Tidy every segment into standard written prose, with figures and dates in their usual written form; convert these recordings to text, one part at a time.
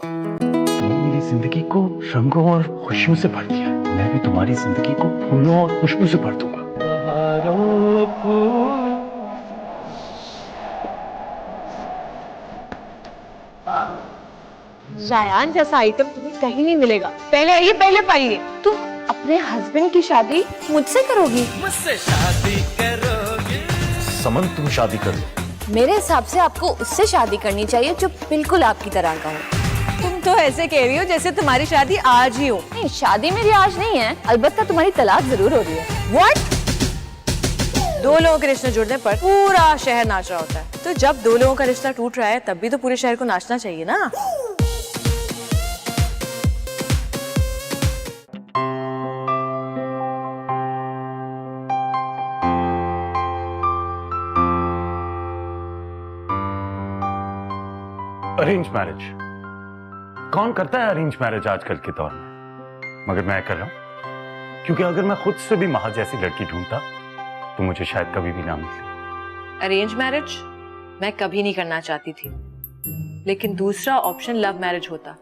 तुमने मेरी जिंदगी को रंगों और खुशियों से भर दिया, मैं भी तुम्हारी जिंदगी को फूलों और खुशबू से भर दूंगा। जायान जैसा आइटम तुम्हें कहीं नहीं मिलेगा। पहले आइए, पहले पाइए। तुम अपने हस्बैंड की शादी मुझसे करोगी? मुझसे शादी करोगी? समन, तुम शादी कर लो। मेरे हिसाब से आपको उससे शादी करनी चाहिए जो बिल्कुल आपकी तरह का हो। तुम तो ऐसे कह रही हो जैसे तुम्हारी शादी आज ही हो। नहीं, शादी मेरी आज नहीं है, अलबत्ता तुम्हारी तलाक जरूर हो रही है। What? दो लोगों के रिश्ते जुड़ने पर पूरा शहर नाच रहा होता है, तो जब दो लोगों का रिश्ता टूट रहा है तब भी तो पूरे शहर को नाचना चाहिए ना। अरेंज मैरिज कौन करता है? अरेंज मैरिज आजकल के दौर में, मगर मैं कर रहा हूं क्योंकि अगर मैं खुद से भी महल जैसी लड़की ढूंढता तो मुझे शायद कभी भी ना मिलती। अरेंज मैरिज मैं कभी नहीं करना चाहती थी, लेकिन दूसरा ऑप्शन लव मैरिज होता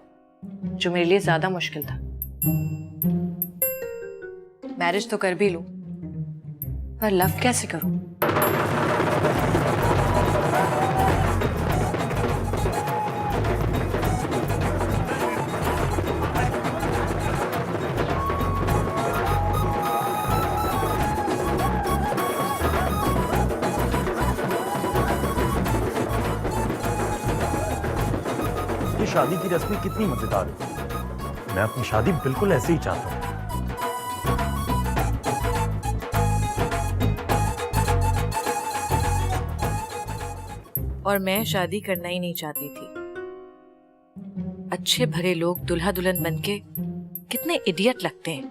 जो मेरे लिए ज्यादा मुश्किल था। मैरिज तो कर भी लूं, पर लव कैसे करूं? ये शादी की रस्में कितनी मजेदार है। मैं अपनी शादी बिल्कुल ऐसे ही चाहता हूँ। और मैं शादी करना ही नहीं चाहती थी। अच्छे भरे लोग दुल्हा दुल्हन बनके कितने इडियट लगते हैं।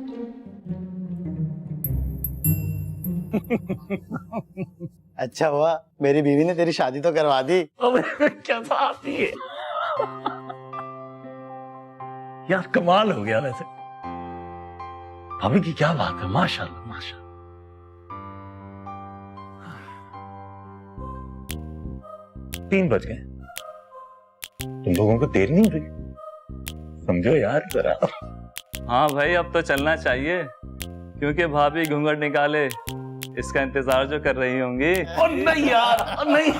अच्छा हुआ मेरी बीवी ने तेरी शादी तो करवा दी। क्या बात है यार, कमाल हो गया वैसे। भाभी की क्या बात है, माशाल्लाह माशाल्लाह। 3 बज गए, तुम लोगों को देर नहीं हो रही? समझो यार जरा। हाँ भाई, अब तो चलना चाहिए क्योंकि भाभी घूंघट निकाले इसका इंतजार जो कर रही होंगी। और नहीं यार, और नहीं।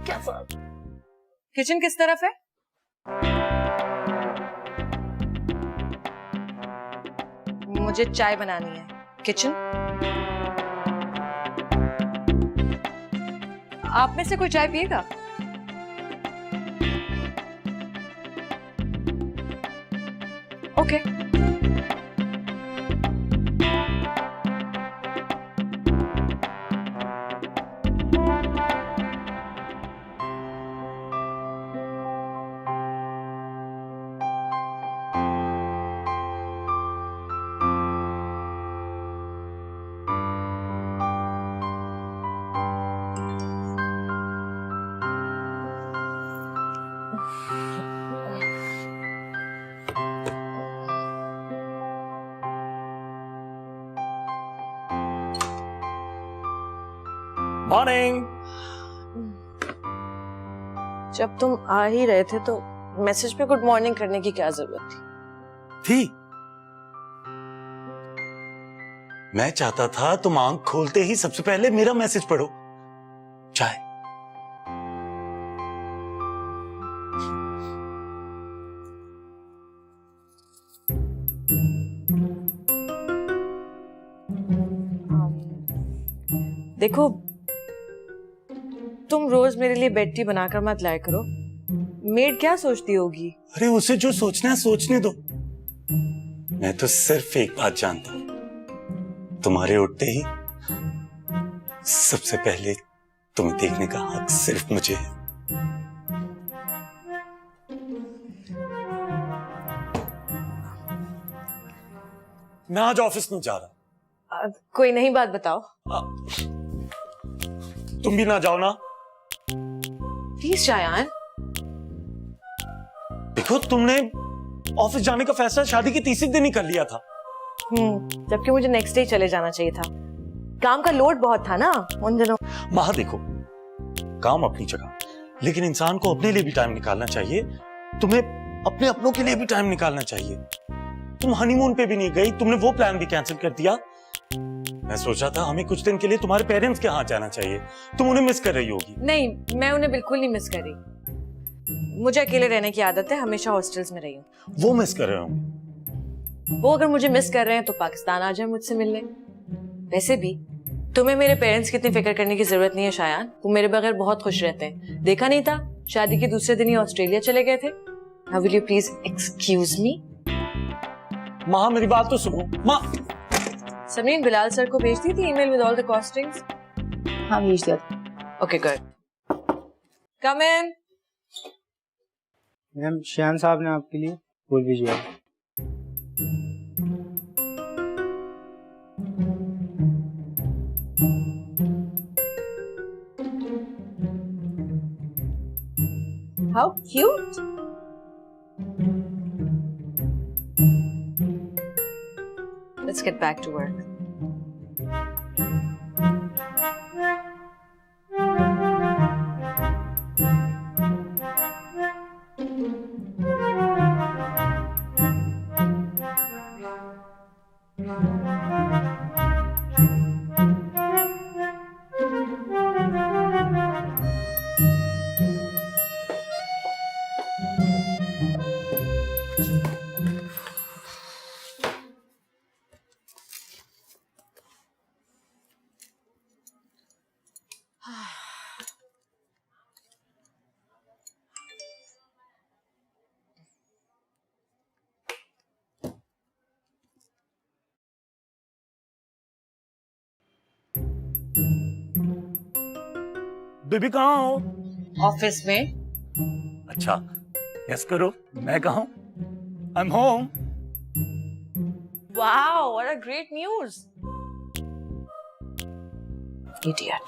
कैसा? किचन किस तरफ है? मुझे चाय बनानी है। किचन? आप में से कोई चाय पिएगा? ओके। मॉर्निंग। जब तुम आ ही रहे थे तो मैसेज पे गुड मॉर्निंग करने की क्या जरूरत थी? मैं चाहता था तुम आंख खोलते ही सबसे पहले मेरा मैसेज पढ़ो। चाय। देखो, तुम रोज मेरे लिए बेड टी बनाकर मत लाया करो। मेड क्या सोचती होगी? अरे उसे जो सोचना है सोचने दो। मैं तो सिर्फ एक बात जानता हूं, तुम्हारे उठते ही सबसे पहले तुम्हें देखने का हक सिर्फ मुझे है। मैं आज ऑफिस नहीं जा रहा। कोई नई बात बताओ। तुम भी ना जाओ ना। प्लीज जायान। देखो, तुमने ऑफिस जाने का फैसला शादी के तीसरे दिन ही कर लिया था। जबकि मुझे नेक्स्ट डे चले जाना चाहिए था। काम का लोड बहुत था ना उन दिनों। माँ देखो, काम अपनी जगह, लेकिन इंसान को अपने लिए भी टाइम निकालना चाहिए। तुम्हें अपने अपनों के लिए भी टाइम निकालना चाहिए। तुम हनीमून पे भी नहीं गई, तुमने वो प्लान भी कैंसिल कर दिया। मैं सोचा था हमें कुछ दिन के लिए तुम्हारे पेरेंट्स के यहाँ जाना चाहिए, तुम उन्हें मिस कर रही होगी। नहीं, मैं उन्हें बिल्कुल नहीं मिस कर रही। मुझे अकेले रहने की आदत है, हमेशा हॉस्टल्स में रही हूँ। वो मिस कर रहे होंगे। वो अगर मुझे मिस कर रहे हैं तो पाकिस्तान आ जाए मुझसे मिलने। वैसे भी तुम्हें मेरे पेरेंट्स की इतनी फिक्र करने की जरूरत नहीं है शायान, वो मेरे बगैर बहुत खुश रहते हैं। देखा नहीं था, शादी के दूसरे दिन ही ऑस्ट्रेलिया चले गए थे। Now will you please excuse me? माँ मेरी बात तो सुनो। माँ समरीन बिलाल सर को भेज दी थी email with all the costings? हाँ भेज दिया। Okay good. Come in. Ma'am Shaan साहब ने आपके लिए फूल भिजवाया। How cute. Let's get back to work. Baby कहाँ हो? ऑफिस में। अच्छा यस करो, मैं कहाँ हूँ? I am home. Wow, what a great news. Idiot.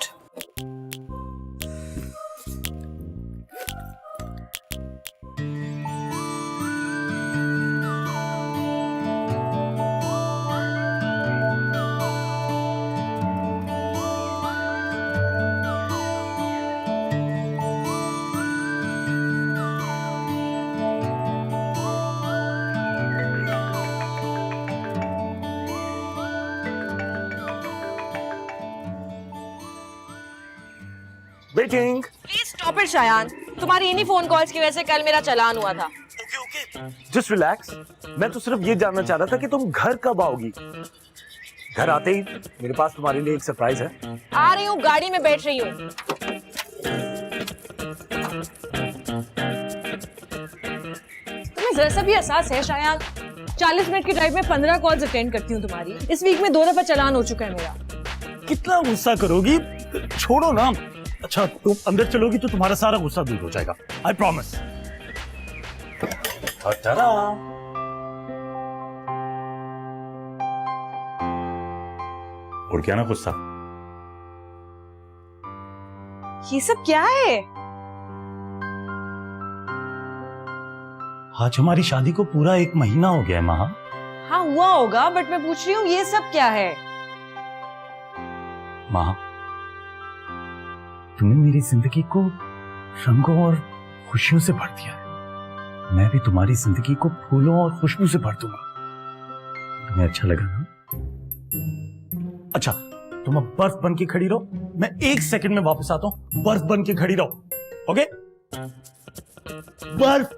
Waiting. Please stop it, Shayan. तुम्हारी इन्हीं फोन कॉल्स की वजह से कल मेरा चालान हुआ था। Just relax. मैं तो सिर्फ ये जानना चाह रहा था कि तुम घर कब आओगी। घर आते ही मेरे पास तुम्हारे लिए एक सरप्राइज है। आ रही हूँ, गाड़ी में बैठ रही हूँ। तुम्हें जरा सा भी एहसास है शायान? 40 मिनट की ड्राइव में 15 कॉल्स अटेंड करती हूँ तुम्हारी। इस वीक में 2 दफा चालान हो चुका है मेरा। कितना गुस्सा करोगी? छोड़ो ना। अच्छा तुम अंदर चलोगी तो तुम्हारा सारा गुस्सा दूर हो जाएगा, आई प्रॉमिस। और क्या ना गुस्सा। ये सब क्या है? आज हमारी शादी को पूरा 1 महीना हो गया है माँ। हाँ हुआ होगा, बट मैं पूछ रही हूँ ये सब क्या है? माँ तुमने मेरी जिंदगी को रंगों और खुशियों से भर दिया है। मैं भी तुम्हारी जिंदगी को फूलों और खुशबू से भर दूंगा। तुम्हें अच्छा लगा ना? अच्छा तुम अब बर्फ बन के खड़ी रहो, मैं 1 सेकंड में वापस आता हूं। बर्फ बन के खड़ी रहो, ओके? बर्फ।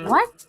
What?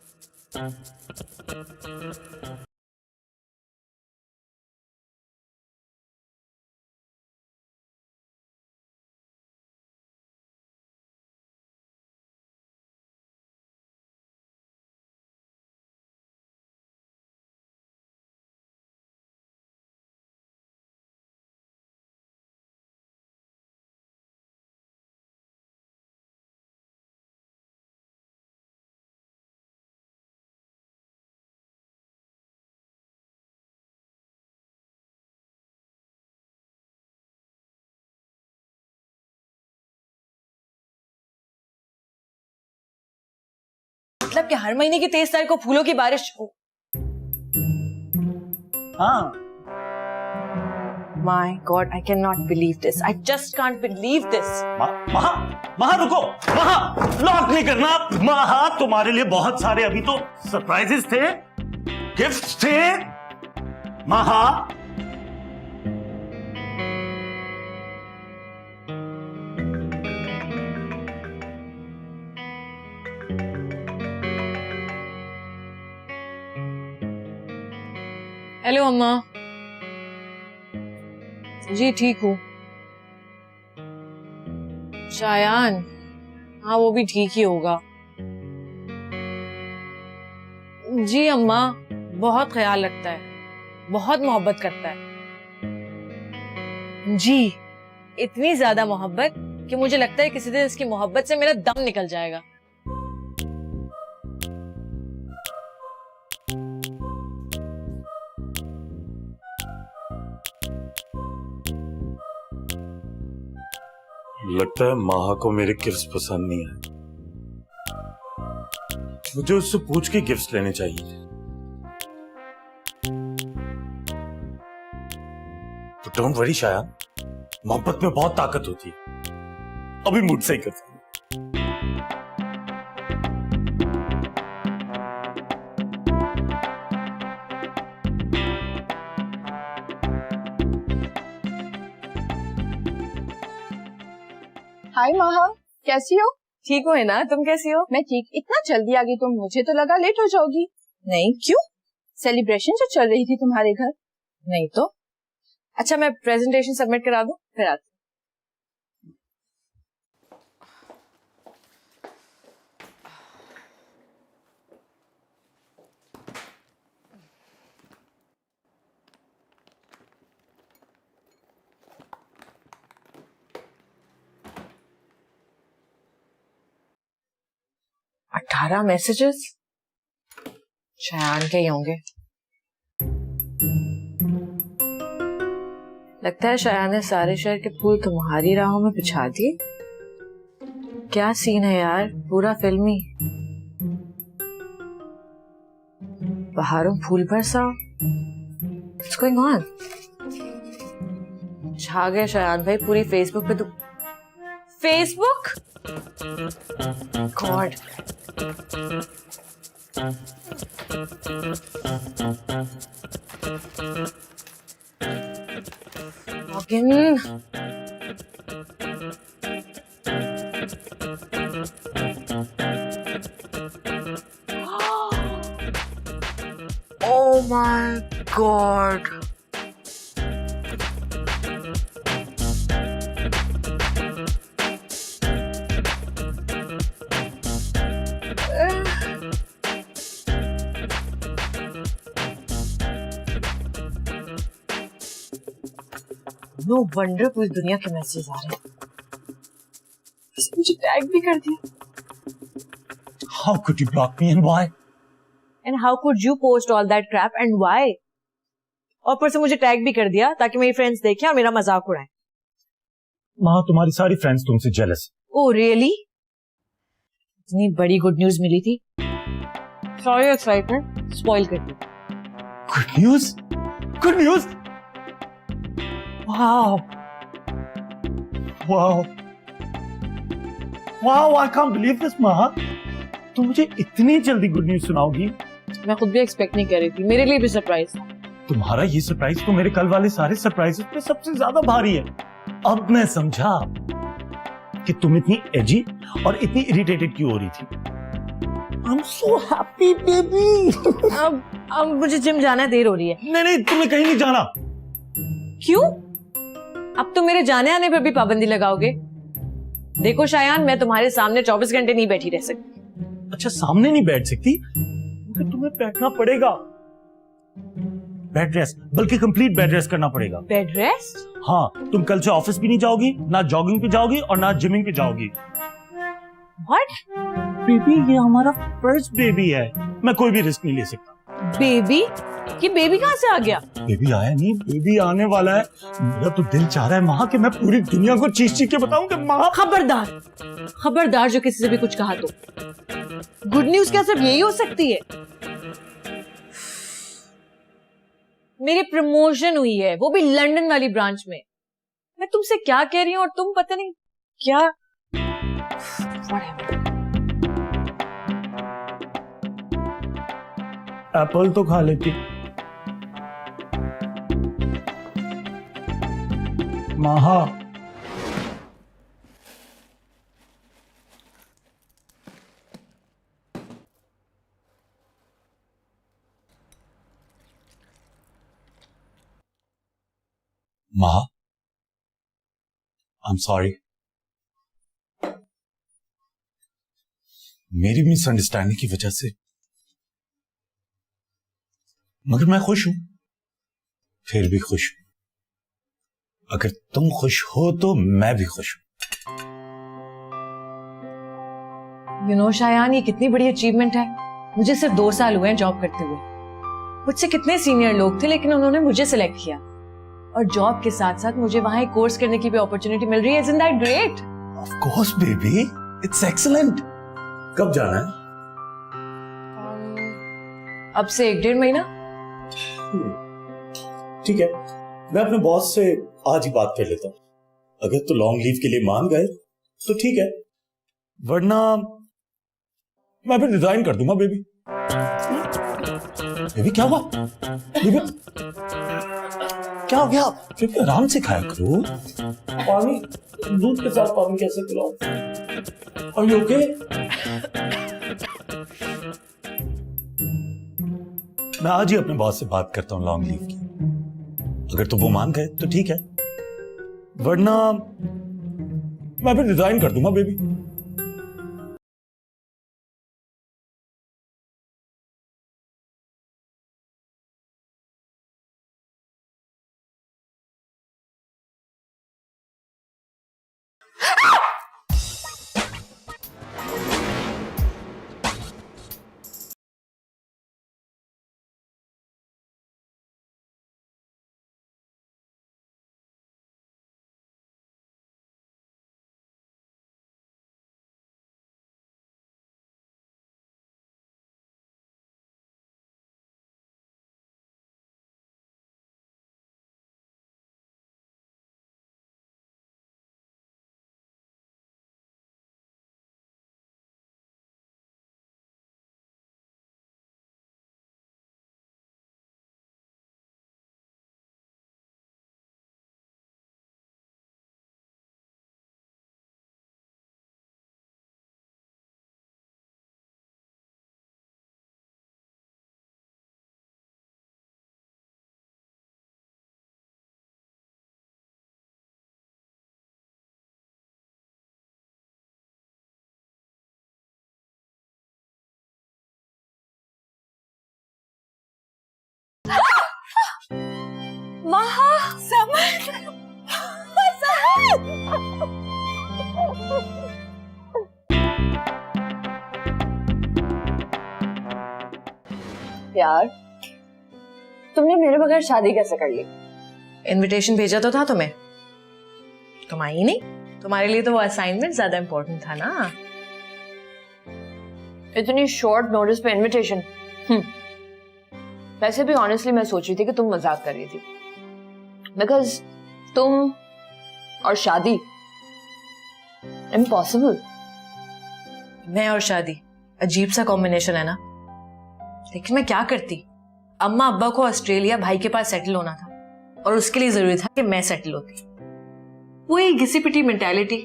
मतलब कि हर महीने की 23 तारीख को फूलों की बारिश हो? हाँ My God, I cannot believe this. I just can't believe this. महा महा रुको, महा लॉक नहीं करना। महा तुम्हारे लिए बहुत सारे अभी तो सरप्राइजेस थे, गिफ्ट्स थे। महा हेलो अम्मा। जी ठीक हूँ। शायान, हाँ वो भी ठीक ही होगा। जी अम्मा, बहुत ख्याल रखता है, बहुत मोहब्बत करता है। जी, इतनी ज्यादा मोहब्बत कि मुझे लगता है किसी दिन इसकी मोहब्बत से मेरा दम निकल जाएगा। लगता है महा को मेरे गिफ्ट्स पसंद नहीं है। मुझे उससे पूछ के गिफ्ट्स लेने चाहिए। तो डोंट वरी शायद, मोहब्बत में बहुत ताकत होती है। अभी मूड सही करता हूं। हाय महा, कैसी हो? ठीक हो है ना? तुम कैसी हो? मैं ठीक। इतना जल्दी आ गई तुम, मुझे तो लगा लेट हो जाओगी। नहीं, क्यों? सेलिब्रेशन जो चल रही थी तुम्हारे घर। नहीं तो। अच्छा, मैं प्रेजेंटेशन सबमिट करा दूं, फिर आती। अठारह मैसेजेस शायान के ही होंगे। लगता है शायान ने सारे शहर के फूल तुम्हारी राहों में बिछा दिए। क्या सीन है यार, पूरा फिल्मी। बाहरों फूल बरसाओ। What's going on? छा गए शायान भाई पूरी फेसबुक पे। तो Facebook God. Login. Oh my God. No wonder पूरी दुनिया के मैसेज आ रहे हैं। इसने मुझे टैग भी कर दिया। How could you block me and why? And how could you post all that crap and why? और ऊपर से मुझे टैग भी कर दिया ताकि मेरी फ्रेंड्स देखें और मेरा मजाक उड़ाएं। माँ, तुम्हारी सारी फ्रेंड्स तुमसे जेलस। Oh really? इतनी बड़ी गुड न्यूज मिली थी। सॉरी एक्साइटमेंट स्पॉइल कर दी। Good news? Good news? Wow wow wow, I can't believe this. माँ, तुम मुझे इतनी जल्दी गुड न्यूज सुनाओगी? मैं खुद भी एक्सपेक्ट नहीं कर रही थी, मेरे लिए भी सरप्राइज था। तुम्हारा ये सरप्राइज तो मेरे कल वाले सारे सरप्राइजेस पे सबसे ज्यादा भारी है। अब मैं समझा कि तुम इतनी एजी और इतनी इरिटेटेड क्यों हो रही थी। I'm so happy, baby. अब मुझे जिम जाना है, देर हो रही है। नहीं, तुम्हें कहीं नहीं जाना। क्यों? अब तो मेरे जाने आने पर भी पाबंदी लगाओगे? देखो शायान, मैं तुम्हारे सामने 24 घंटे नहीं बैठी रह सकती। अच्छा, सामने नहीं बैठ सकती? तो तुम्हें बैठना पड़ेगा। बेड रेस्ट, बल्कि कंप्लीट बेड रेस्ट करना पड़ेगा। Bed rest? हाँ, तुम कल से ऑफिस भी नहीं जाओगी, ना जॉगिंग पे जाओगी और ना जिमिंग पे जाओगी। व्हाट? बेबी, ये हमारा फर्स्ट बेबी है, मैं कोई भी रिस्क नहीं ले सकता। बेबी? ये बेबी कहाँ से आ गया? बेबी आया नहीं, बेबी आने वाला है। मेरा तो दिल चाह रहा है माँ कि मैं पूरी दुनिया को चीख के बताऊं कि माँ। खबरदार, खबरदार जो किसी से भी कुछ कहा तो। गुड न्यूज क्या सिर्फ यही हो सकती है? मेरी प्रमोशन हुई है, वो भी लंदन वाली ब्रांच में। मैं तुमसे क्या कह रही हूँ और तुम पता नहीं क्या। Whatever. एप्पल तो खा लेती। माहा, माँ, आई एम सॉरी। मेरी मिसअंडरस्टैंडिंग की वजह से, मगर मैं खुश हूं, फिर भी खुश हूं। अगर तुम खुश हो तो मैं भी खुश हूं। यू नो शायान, ये कितनी बड़ी अचीवमेंट है। मुझे सिर्फ 2 साल हुए हैं जॉब करते हुए। मुझसे कितने सीनियर लोग थे, लेकिन उन्होंने मुझे सिलेक्ट किया, और जॉब के साथ साथ मुझे वहां एक कोर्स करने की भी अपॉर्चुनिटी मिल रही है। Isn't that great? Of course baby, it's excellent. कब जाना है? अब से 1-1.5 महीना। ठीक है, मैं अपने बॉस से आज ही बात कर लेता हूँ। अगर तो लॉन्ग लीव के लिए मान गए तो ठीक है, वरना मैं फिर रिजाइन कर दूंगा। बेबी बेबी क्या हुआ? बेबी क्या हो गया? बेबी आराम से खाया करो। पानी, दूध के साथ पानी कैसे पिलाऊं? Are you okay? मैं आज ही अपने बॉस से बात करता हूँ लॉन्ग लीव की। अगर तो वो मान गए तो ठीक है, वरना मैं फिर रिजाइन कर दूंगा। बेबी माहा, समझ, यार, तुमने मेरे बगैर शादी कैसे कर ली? इनविटेशन भेजा तो था तुम्हें, तुम आई नहीं। तुम्हारे लिए तो वो असाइनमेंट ज्यादा इंपॉर्टेंट था ना। इतनी शॉर्ट नोटिस पे इनविटेशन। वैसे भी ऑनेस्टली मैं सोच रही थी कि तुम मजाक कर रही थी, बिकॉज तुम और शादी इम्पॉसिबल। मैं और शादी अजीब सा कॉम्बिनेशन है ना, लेकिन मैं क्या करती। अम्मा अब्बा को ऑस्ट्रेलिया भाई के पास सेटल होना था, और उसके लिए जरूरी था कि मैं सेटल होती। वही घिसी पिटी मेंटालिटी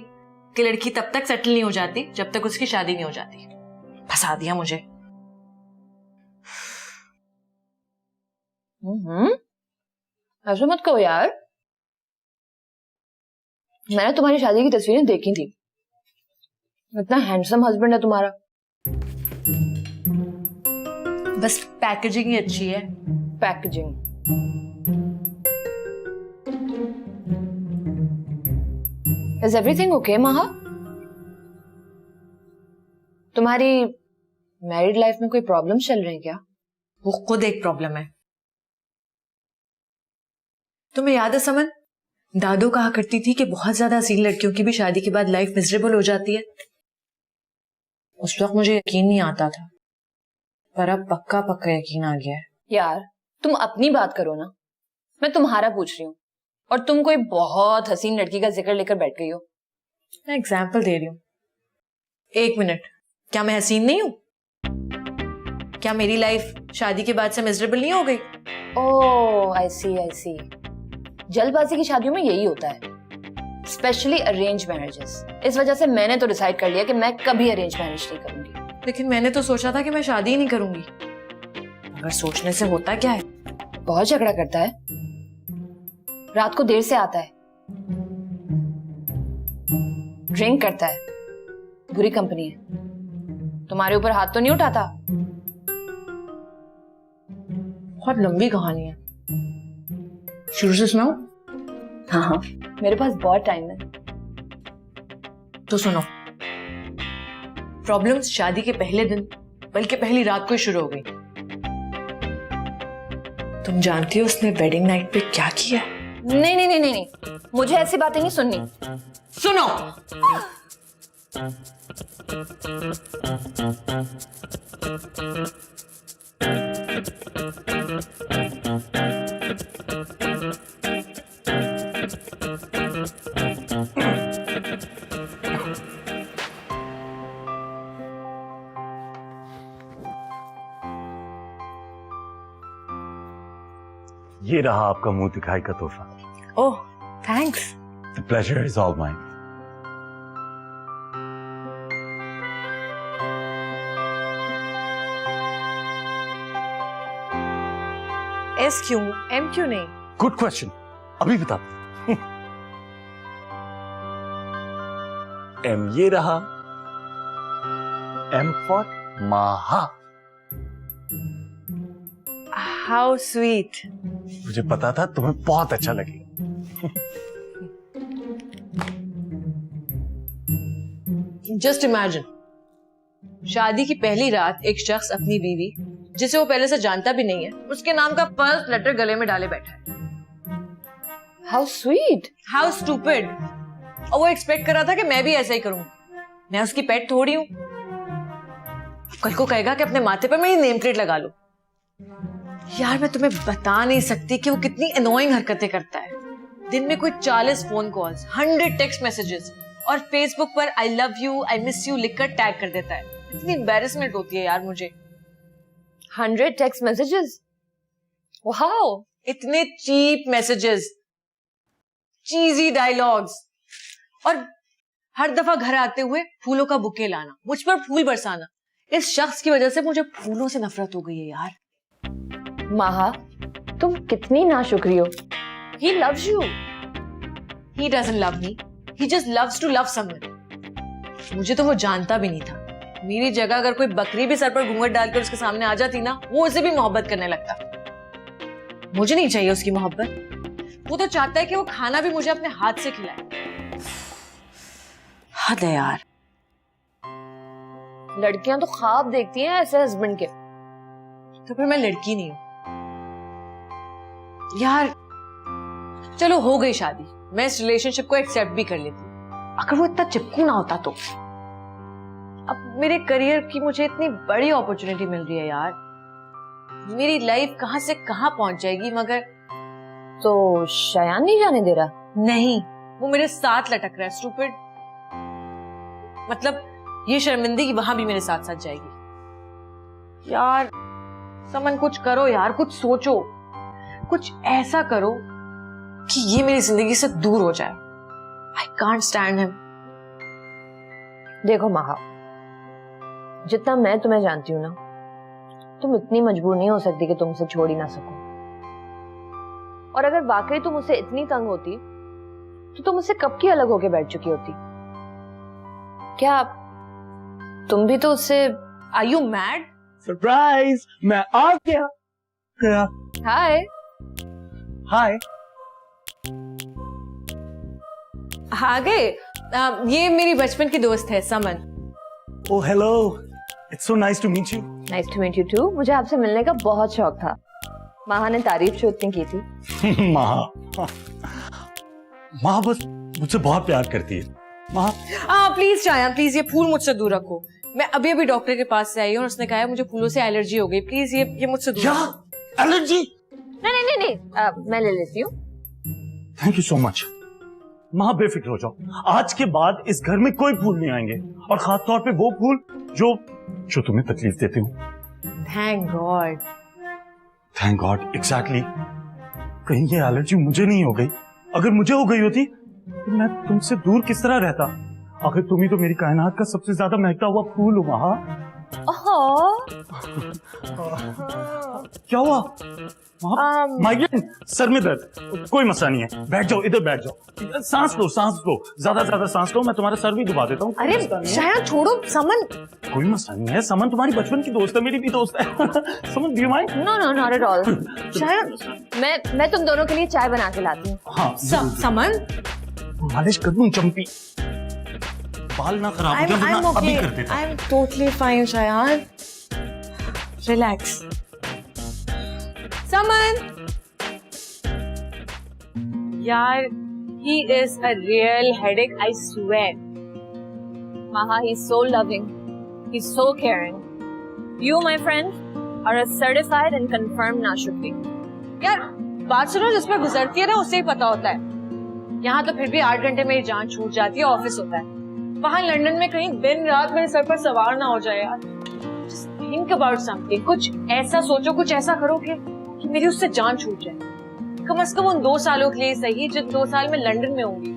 कि लड़की तब तक सेटल नहीं हो जाती जब तक उसकी शादी नहीं हो जाती। फंसा दिया मुझे। ऐसे मत कहो यार, मैंने तुम्हारी शादी की तस्वीरें देखी थी। इतना हैंडसम हस्बैंड है तुम्हारा। बस पैकेजिंग ही अच्छी है। पैकेजिंग? इज एवरीथिंग ओके माहा? तुम्हारी मैरिड लाइफ में कोई प्रॉब्लम चल रही है क्या? वो खुद एक प्रॉब्लम है। तुम्हें याद है समन, दादू कहा करती थी कि बहुत ज्यादा हसीन लड़कियों की भी शादी के बाद लाइफ मिजरेबल हो जाती है। उस वक्त मुझे यकीन नहीं आता था, पर अब पक्का पक्का यकीन आ गया है। यार तुम अपनी बात करो ना, मैं तुम्हारा पूछ रही हूँ और तुम कोई बहुत हसीन लड़की का जिक्र लेकर बैठ गई हो। मैं एग्जाम्पल दे रही हूँ। 1 मिनट, क्या मैं हसीन नहीं हूँ? क्या मेरी लाइफ शादी के बाद से मिजरेबल नहीं हो गई? ओह आई सी। जल्दबाजी की शादियों में यही होता है, स्पेशली अरेंज मैरिजेस। इस वजह से मैंने तो डिसाइड कर लिया कि मैं कभी अरेंज मैरिज नहीं करूंगी। लेकिन मैंने तो सोचा था कि मैं शादी ही नहीं करूंगी। मगर सोचने से होता क्या है? बहुत झगड़ा करता है, रात को देर से आता है, ड्रिंक करता है, बुरी कंपनी है। तुम्हारे ऊपर हाथ तो नहीं उठाता? बहुत लंबी कहानी है, शुरू से सुनाऊं? हाँ, मेरे पास बहुत टाइम है। तो सुनो। प्रॉब्लम्स शादी के पहले दिन बल्कि पहली रात को ही शुरू हो गई। तुम जानती हो उसने वेडिंग नाइट पे क्या किया? नहीं, मुझे ऐसी बातें नहीं सुननी। सुनो। ये रहा आपका मुंह दिखाई का तोहफा। Oh, thanks. The pleasure is all mine. S क्यों, एम क्यों नहीं? Good question. अभी बता। एम ये रहा, M for Maha. How sweet. मुझे पता था तुम्हें बहुत अच्छा लगेगा। जस्ट इमेजिन, शादी की पहली रात एक शख्स अपनी बीवी, जिसे वो पहले से जानता भी नहीं है, उसके नाम का फर्स्ट लेटर गले में डाले बैठा है। How sweet, how stupid. और वो एक्सपेक्ट कर रहा था कि मैं भी ऐसा ही करूंगी। मैं उसकी पेट थोड़ी हूं। कल को कहेगा कि अपने माथे पर मेरी नेम प्लेट लगा लो। यार मैं तुम्हें बता नहीं सकती कि वो कितनी अनोइंग हरकतें करता है। दिन में कोई 40 फोन कॉल्स, 100 टेक्स्ट मैसेजेस और फेसबुक पर I love you, I miss you लिखकर टैग कर देता है। इतनी एम्बैरेसमेंट होती है यार मुझे। 100 टेक्स्ट मैसेजेस, वाओ। इतने चीप मैसेजेस, चीजी डायलॉग्स, और हर दफा घर आते हुए फूलों का बुके लाना, मुझ पर फूल बरसाना। इस शख्स की वजह से मुझे फूलों से नफरत हो गई है यार। माहा, तुम कितनी नाशुक्री हो। He loves you. He doesn't love me. He just loves to love someone. मुझे तो वो जानता भी नहीं था। मेरी जगह अगर कोई बकरी भी सर पर घूंघट डालकर उसके सामने आ जाती ना, वो उसे भी मोहब्बत करने लगता। मुझे नहीं चाहिए उसकी मोहब्बत। वो तो चाहता है कि वो खाना भी मुझे अपने हाथ से खिलाए। हद है यार। लड़कियां तो ख्वाब देखती हैं ऐसे हस्बैंड के। तो फिर मैं लड़की नहीं हूं यार। चलो हो गई शादी, मैं इस रिलेशनशिप को एक्सेप्ट भी कर लेती। अगर वो इतना चिपकू ना होता तो। अब मेरे करियर की मुझे इतनी बड़ी अपॉर्चुनिटी मिल रही है यार। मेरी लाइफ कहां से कहां पहुंच जाएगी, मगर तो शयान नहीं जाने दे रहा? नहीं, वो मेरे साथ लटक रहा है। स्टूपिड। मतलब ये शर्मिंदगी वहां भी मेरे साथ साथ जाएगी। यार समन कुछ करो यार, कुछ सोचो, कुछ ऐसा करो कि ये मेरी जिंदगी से दूर हो जाए। I can't stand him. देखो माहा, जितना मैं तुम्हें जानती हूँ ना, तुम इतनी मजबूर नहीं हो सकती कि तुम उसे छोड़ ही ना सको। और अगर वाकई तुम उसे इतनी तंग होती तो तुम उससे कब की अलग होके बैठ चुकी होती। क्या तुम भी तो उससे? Are you mad? सरप्राइज, मैं आ गया। हाय। हाय। आ गए? ये मेरी बचपन की दोस्त है Saman. Oh hello, it's so nice to meet you. Nice to meet you too. मुझे आपसे मिलने का बहुत शौक था। माहा ने तारीफ जो इतनी की थी। माँ बस मुझसे बहुत प्यार करती है। माँ प्लीज शाया, प्लीज ये फूल मुझसे दूर रखो। मैं अभी अभी डॉक्टर के पास से आई हूँ और उसने कहा है मुझे फूलों से एलर्जी हो गई। प्लीज ये मुझसे दूर क्या रखो। एलर्जी? नहीं नहीं नहीं, मैं ले लेती हूँ। Thank you so much. माँ बेफिक्र हो जाओ, आज के बाद इस घर में कोई फूल नहीं आएंगे, और खास तौर पे वो फूल जो तुम्हें तकलीफ देते हो। Thank God. Thank God, exactly. कहीं ये एलर्जी मुझे नहीं हो गई। अगर मुझे हो गई होती तो मैं तुमसे दूर किस तरह रहता। आखिर तुम ही तो मेरी कायनात का सबसे ज्यादा महकता हुआ फूल हो महा। क्या हुआ? माइग्रेन, सर में दर्द? कोई मसला नहीं है, बैठ जाओ, इधर बैठ जाओ। सांस लो, सांस लो, ज्यादा ज्यादा सांस लो, मैं तुम्हारा सर भी डुबा देता हूँ। अरे शायद छोड़ो समन। कोई मसला नहीं है, समन तुम्हारी बचपन की दोस्त है, मेरी भी दोस्त है। Saman, do you mind? No no not at all. शायद मैं तुम दोनों के लिए चाय बना के लाती हूँ। हाँ समन, मालिश कर दूं चंपी, बाल ना खराब हो जाए, वरना अभी कर देता। I am totally fine Shayan, relax. Saman यार, he is a real headache, I swear. Maha, he's so loving. He's so caring. You, my friend, are a certified and confirmed नाशुकी। यार बात सुनो, जिसमें गुजरती है ना उसे ही पता होता है। यहाँ तो फिर भी 8 घंटे मेरी जान छूट जाती है, ऑफिस होता है। वहाँ लंदन में कहीं दिन रात मेरे सर पर सवार ना हो जाए यार। Just think about something, कुछ ऐसा सोचो, कुछ ऐसा करो कि मेरी उससे जान छूट जाए। कम से कम उन 2 सालों के लिए सही, जिन 2 साल में लंदन में होंगी।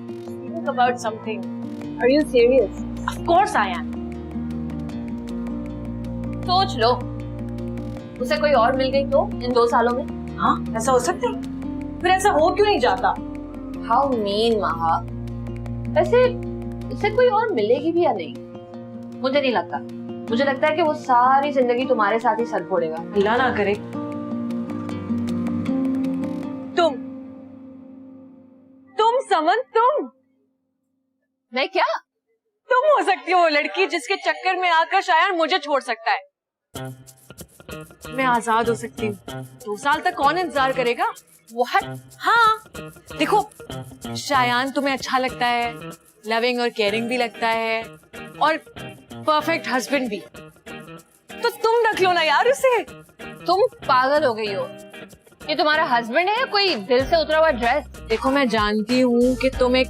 Think about something. Are you serious? Of course I am. सोच लो, उसे कोई और मिल गई तो इन 2 सालों में? हाँ, ऐसा हो सकता है। फिर ऐसा हो क्यों नहीं जाता? How mean, Maha. वैसे इसे कोई और मिलेगी भी या नहीं? मुझे नहीं लगता। मुझे लगता है कि वो सारी जिंदगी तुम्हारे साथ ही सर फोड़ेगा। अल्लाह ना करे। तुम समन, तुम। मैं क्या? तुम हो सकती हो वो लड़की जिसके चक्कर में आकर शायद मुझे छोड़ सकता है। मैं आजाद हो सकती हूँ। 2 साल तक कौन इंतजार करेगा? What? हाँ, देखो, शायान तुम्हें अच्छा लगता है, लविंग और केयरिंग भी लगता है, और परफेक्ट हस्बैंड भी। तो तुम रख लो ना यार उसे। तुम पागल हो गई हो। ये तुम्हारा हस्बैंड है या कोई दिल से उतरा हुआ ड्रेस? देखो, मैं जानती हूँ कि तुम एक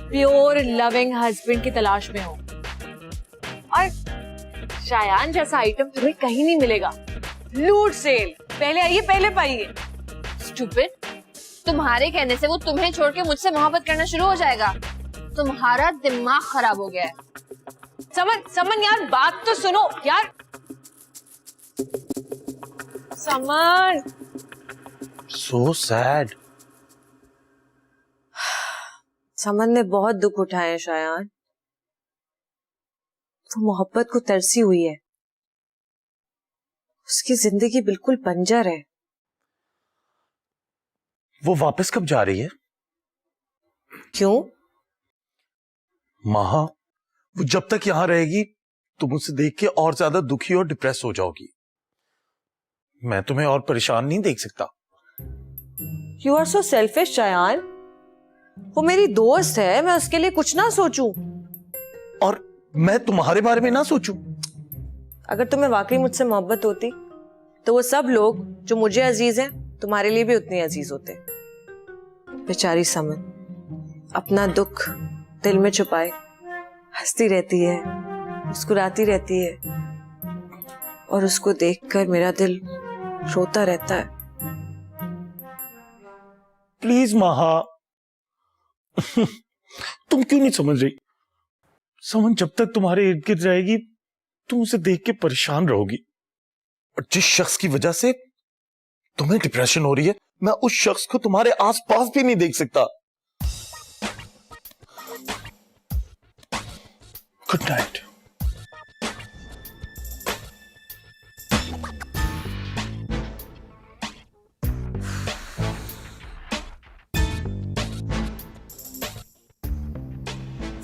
प्योर लविंग हस्बैंड की तलाश में हो, और शायान जैसा आइटम तुम्हें कहीं नहीं मिलेगा। लूट सेल, पहले आइए पहले पाइए। Stupid. तुम्हारे कहने से वो तुम्हें छोड़ के मुझसे मोहब्बत करना शुरू हो जाएगा। तुम्हारा दिमाग खराब हो गया है। समन यार, बात तो सुनो यार। समन, So sad. समन ने बहुत दुख उठाए हैं शायान। वो मोहब्बत को तरसी हुई है। उसकी जिंदगी बिल्कुल बंजर है। वो वापस कब जा रही है? क्यों? महा, वो जब तक यहां रहेगी तुम उसे देख के और ज्यादा दुखी और डिप्रेस हो जाओगी। मैं तुम्हें और परेशान नहीं देख सकता। You are so selfish, Shayan. वो मेरी दोस्त है, मैं उसके लिए कुछ ना सोचूं। और मैं तुम्हारे बारे में ना सोचूं? अगर तुम्हें वाकई मुझसे मोहब्बत होती तो वो सब लोग जो मुझे अजीज हैं तुम्हारे लिए भी उतने अजीज होते। बेचारी समन अपना दुख दिल में छुपाए हंसती रहती है, मुस्कुराती रहती है, और उसको देखकर मेरा दिल रोता रहता है। प्लीज महा, तुम क्यों नहीं समझ रही? समन जब तक तुम्हारे इर्द गिर्द रहेगी तुम उसे देख के परेशान रहोगी, और जिस शख्स की वजह से तुम्हें डिप्रेशन हो रही है, मैं उस शख्स को तुम्हारे आसपास भी नहीं देख सकता। Good night.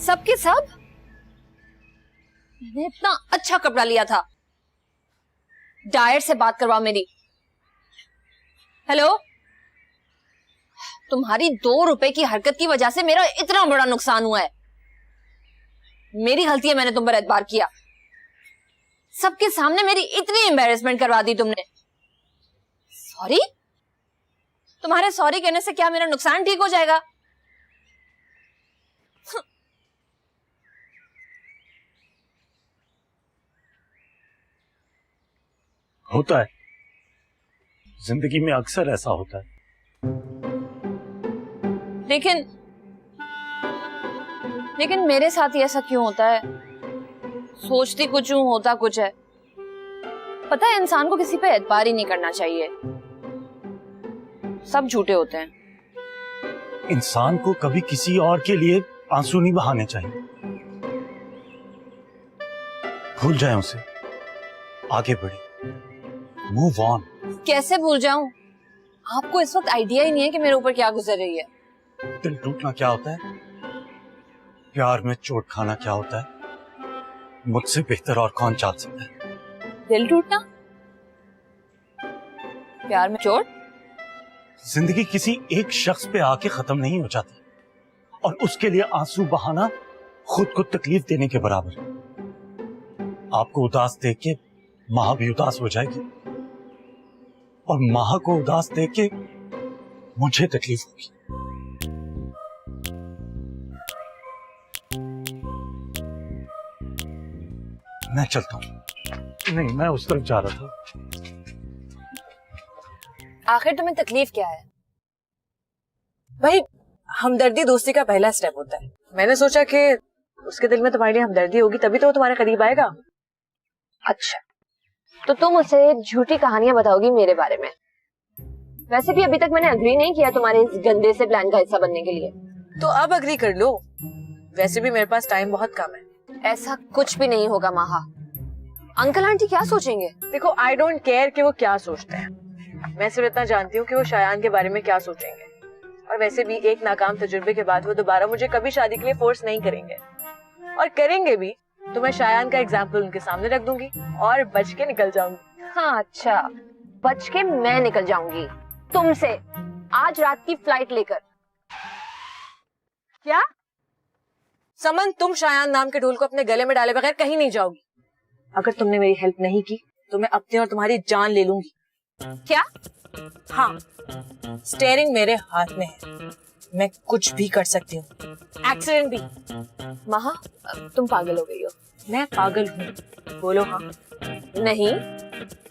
सबके सब? मैंने इतना अच्छा कपड़ा लिया था। डायर से बात करवाओ मेरी। हेलो, तुम्हारी 2 रुपए की हरकत की वजह से मेरा इतना बड़ा नुकसान हुआ है। मेरी गलती है, मैंने तुम पर एतबार किया। सबके सामने मेरी इतनी एम्बैरेसमेंट करवा दी तुमने। सॉरी? तुम्हारे सॉरी कहने से क्या मेरा नुकसान ठीक हो जाएगा? होता है, जिंदगी में अक्सर ऐसा होता है। लेकिन मेरे साथ ही ऐसा क्यों होता है? सोचती कुछ हूं, होता कुछ है। पता है, इंसान को किसी पे एतबार ही नहीं करना चाहिए, सब झूठे होते हैं। इंसान को कभी किसी और के लिए आंसू नहीं बहाने चाहिए। भूल जाए उसे, आगे बढ़े, मूव ऑन। कैसे भूल जाऊं? आपको इस वक्त आइडिया ही नहीं है कि मेरे ऊपर क्या गुजर रही है। दिल टूटना क्या होता है, प्यार में चोट खाना क्या होता है, मुझसे बेहतर और कौन जान सकता है। दिल टूटना, प्यार में चोट। जिंदगी किसी एक शख्स पे आके खत्म नहीं हो जाती, और उसके लिए आंसू बहाना खुद को तकलीफ देने के बराबर है। आपको उदास देख के माँ भी उदास हो जाएगी, और माँ को उदास देख के मुझे तकलीफ होगी। मैं चलता हूं। नहीं, मैं उस तरफ जा रहा था। आखिर तुम्हें तकलीफ क्या है? भाई, हमदर्दी दोस्ती का पहला स्टेप होता है। मैंने सोचा कि उसके दिल में तुम्हारे लिए हमदर्दी होगी, तभी तो वो तुम्हारे करीब आएगा। अच्छा, तो तुम उसे झूठी कहानियां बताओगी मेरे बारे में? वैसे भी अभी तक मैंने अग्री नहीं किया तुम्हारे इस गंदे से प्लान का हिस्सा बनने के लिए। तो अब अग्री कर लो, वैसे भी मेरे पास टाइम बहुत कम है। ऐसा कुछ भी नहीं होगा माहा। अंकल आंटी क्या सोचेंगे? देखो, आई डोंट केयर कि वो क्या सोचते हैं, मैं सिर्फ इतना जानती हूँ कि वो शायान के बारे में क्या सोचेंगे। और वैसे भी एक नाकाम तजुर्बे के बाद वो दोबारा मुझे कभी शादी के लिए फोर्स नहीं करेंगे, और करेंगे भी तो मैं शायान का एग्जाम्पल उनके सामने रख दूंगी और बच के निकल जाऊंगी। हाँ अच्छा, बच के मैं निकल जाऊंगी तुमसे आज रात की फ्लाइट लेकर। क्या समन, तुम शायान नाम के ढोल को अपने गले में डाले बगैर कहीं नहीं जाओगी। अगर तुमने मेरी हेल्प नहीं की तो मैं अपनी और तुम्हारी जान ले लूंगी। क्या? हाँ, स्टेयरिंग मेरे हाथ में है, मैं कुछ भी कर सकती हूँ, एक्सीडेंट भी। महा, तुम पागल हो गई हो। मैं पागल हूँ, बोलो हाँ। नहीं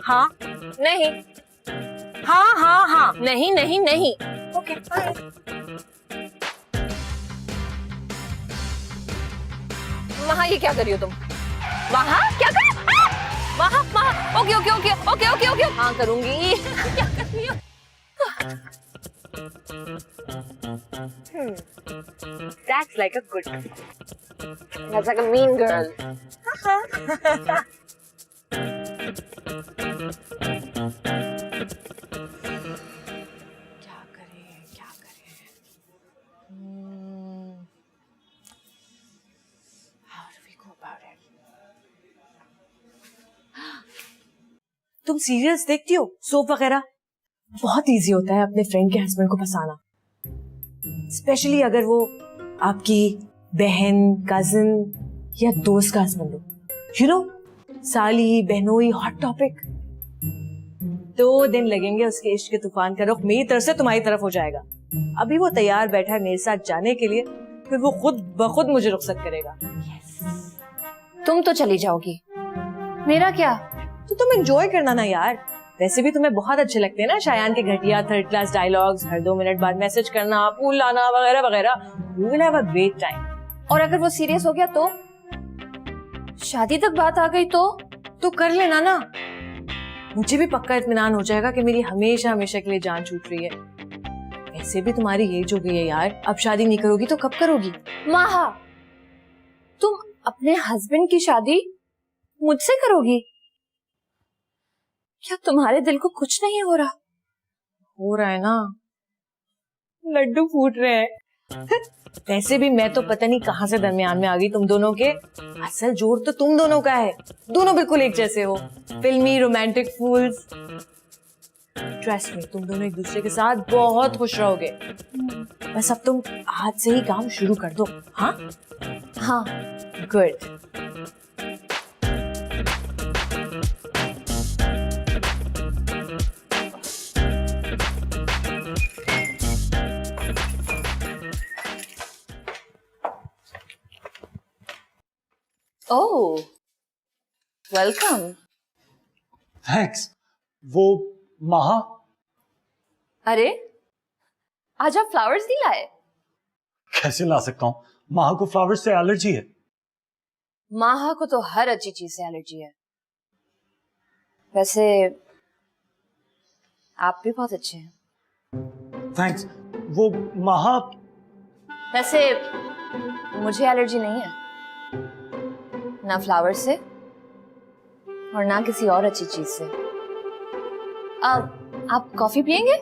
हाँ नहीं हाँ हाँ हाँ। नहीं नहीं नहीं। ओके, महा ये क्या कर रही हो तुम? महा क्या कर रही हो? महा महा, okay okay okay okay okay okay, हाँ करूंगी। क्या कर रही हो? That's like a good. That's like a mean girl. क्या करें क्या करें? How do we go about it? तुम सीरियल्स देखती हो, सोप वगैरह? बहुत इजी होता है अपने फ्रेंड के हस्बैंड को फंसाना, स्पेशली अगर वो आपकी बहन, कजिन या दोस्त का हस्बैंड हो। यू नो, साली बहनोई हॉट टॉपिक। 2 दिन लगेंगे उसके इश्क के तूफान का रुख मेरी तरफ से तुम्हारी तरफ हो जाएगा। अभी वो तैयार बैठा है मेरे साथ जाने के लिए, फिर वो खुद ब खुद मुझे रुखसत करेगा। तुम तो चली जाओगी, मेरा क्या? तो तुम एंजॉय करना ना यार। वैसे भी तुम्हें बहुत अच्छे लगते हैं ना शायान के घटिया 3rd क्लास डायलॉग्स, हर 2 मिनट बाद मैसेज करना, फूल लाना वगैरह वगैरह। You will have a great time. और अगर वो सीरियस हो गया तो? शादी तक बात आ गई तो कर लेना ना, मुझे भी पक्का इत्मीनान हो जाएगा कि मेरी हमेशा हमेशा के लिए जान छूट रही है। वैसे भी तुम्हारी एज हो गई है यार, अब शादी नहीं करोगी तो कब करोगी? माहा, तुम अपने हस्बैंड की शादी मुझसे करोगी? क्या तुम्हारे दिल को कुछ नहीं हो रहा? हो रहा है ना, लड्डू फूट रहे हैं। वैसे भी मैं तो पता नहीं कहां से दरमियान में आ गई तुम दोनों के। असल जोर तो तुम दोनों का है, दोनों बिल्कुल एक जैसे हो, फिल्मी रोमांटिक फूल्स। ट्रस्ट मी, तुम दोनों एक दूसरे के साथ बहुत खुश रहोगे। बस अब तुम आज से ही काम शुरू कर दो। हाँ हाँ, गुड। ओह, वेलकम। थैंक्स। वो महा, अरे, आज आप फ्लावर्स नहीं लाए? कैसे ला सकता हूँ? महा को फ्लावर्स से एलर्जी है। माहा को तो हर अच्छी चीज से एलर्जी है। वैसे आप भी बहुत अच्छे हैं। थैंक्स। वो महा, वैसे मुझे एलर्जी नहीं है, ना फ्लावर से और ना किसी और अच्छी चीज से। आप कॉफी पियेंगे?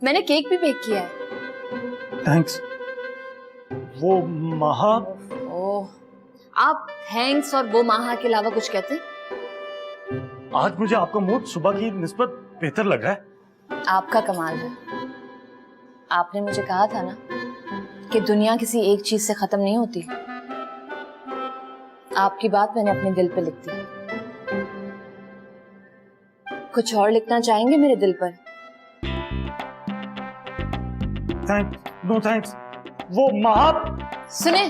मैंने केक भी बेक किया है। थैंक्स। वो महा, ओह, आप थैंक्स और वो माहा के अलावा कुछ कहते हैं? आज मुझे आपका मूड सुबह की निस्बत बेहतर लग रहा है। आपका कमाल है। आपने मुझे कहा था ना कि दुनिया किसी एक चीज से खत्म नहीं होती। आपकी बात मैंने अपने दिल पे लिख दी। कुछ और लिखना चाहेंगे मेरे दिल पर? Thanks, no thanks. वो महा, सुने,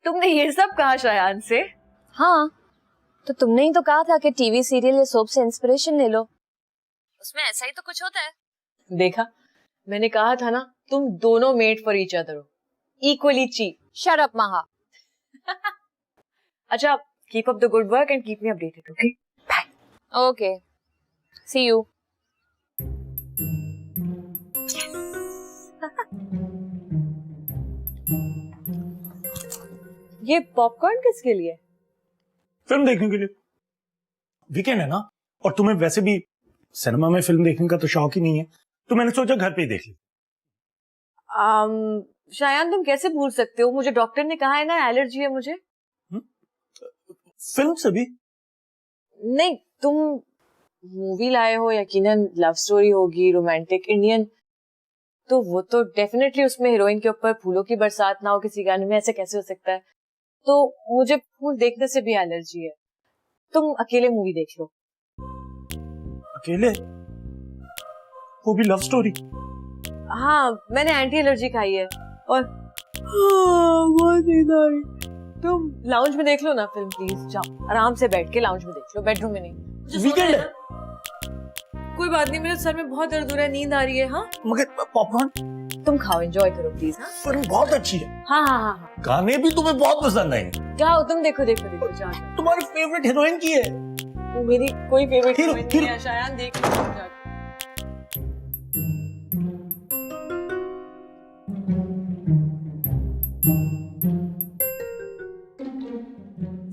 तुमने ये सब कहा शायान से? हाँ, तो तुमने ही तो कहा था कि टीवी सीरियल या सोप से इंस्पिरेशन ले लो। उसमें ऐसा ही तो कुछ होता है। देखा, मैंने कहा था ना, तुम दोनों मेड फॉर ईच अदर हो, equally cheap. Shut up Maha. अच्छा, keep up the good work and keep me updated, okay? Bye. Okay, see you. ये पॉपकॉर्न किसके लिए? फिल्म देखने के लिए। वीकेंड है ना, और तुम्हें वैसे भी सिनेमा में फिल्म देखने का तो शौक ही नहीं है, तो मैंने सोचा घर पे ही देख ली। शायान, तुम कैसे भूल सकते हो? मुझे डॉक्टर ने कहा है ना, एलर्जी है मुझे। फिल्म से भी? नहीं, तुम मूवी लाए हो, यकीनन लव स्टोरी होगी, रोमांटिक इंडियन, तो वो तो डेफिनेटली उसमें हीरोइन के ऊपर फूलों की बरसात ना हो किसी गाने में, ऐसे कैसे हो सकता है? तो मुझे फूल देखने से भी एलर्जी है। तुम अकेले मूवी देख लो। अकेले? वो भी लव स्टोरी? हाँ, मैंने एंटी एलर्जी खाई है और बहुत नींद आ रही। तुम लाउंज में देख लो ना फिल्म, प्लीज जाओ, आराम से बैठ के लाउंज में देख लो, बेडरूम में नहीं। वीकेंड है। कोई बात नहीं, मेरे सर में बहुत दर्द हो रहा है, नींद आ रही है। हाँ, मगर पॉपकॉर्न, तुम खाओ, एंजॉय करो प्लीज। हाँ फिल्म बहुत अच्छी है। हाँ हाँ हाँ, गाने भी तुम्हें बहुत पसंद आएंगे। जाओ तुम, देखो देखो देखो, जाओ जाओ। तुम्हारी फेवरेट हीरोइन की है? वो मेरी कोई फेवरेट हीरो, हीरोइन नहीं है शायान, देख लो जाके।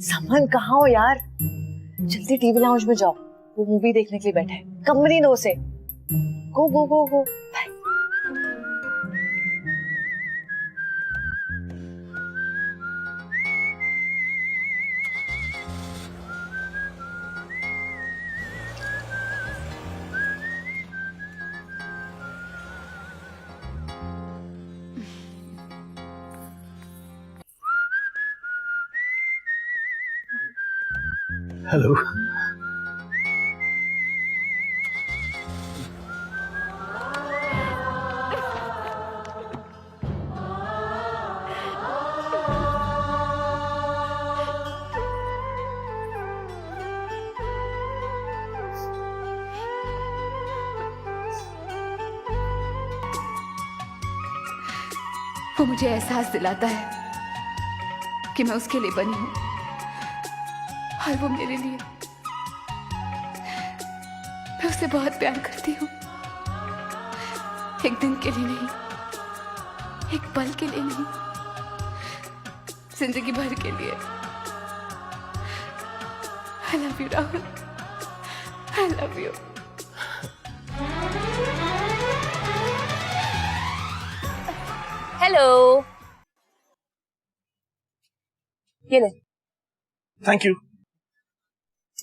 समन कहाँ हो यार? जल्दी टीवी लाउंज में जाओ, वो मूवी देखने के लिए बैठा है। कमरी दो से, गो गो गो गो। बाय। हेलो। वो मुझे एहसास दिलाता है कि मैं उसके लिए बनी हूँ और वो मेरे लिए। मैं उसे बहुत प्यार करती हूँ, एक दिन के लिए नहीं, एक पल के लिए नहीं, जिंदगी भर के लिए। I love you, Rahul. I love you। Hello, ये ले। Thank you.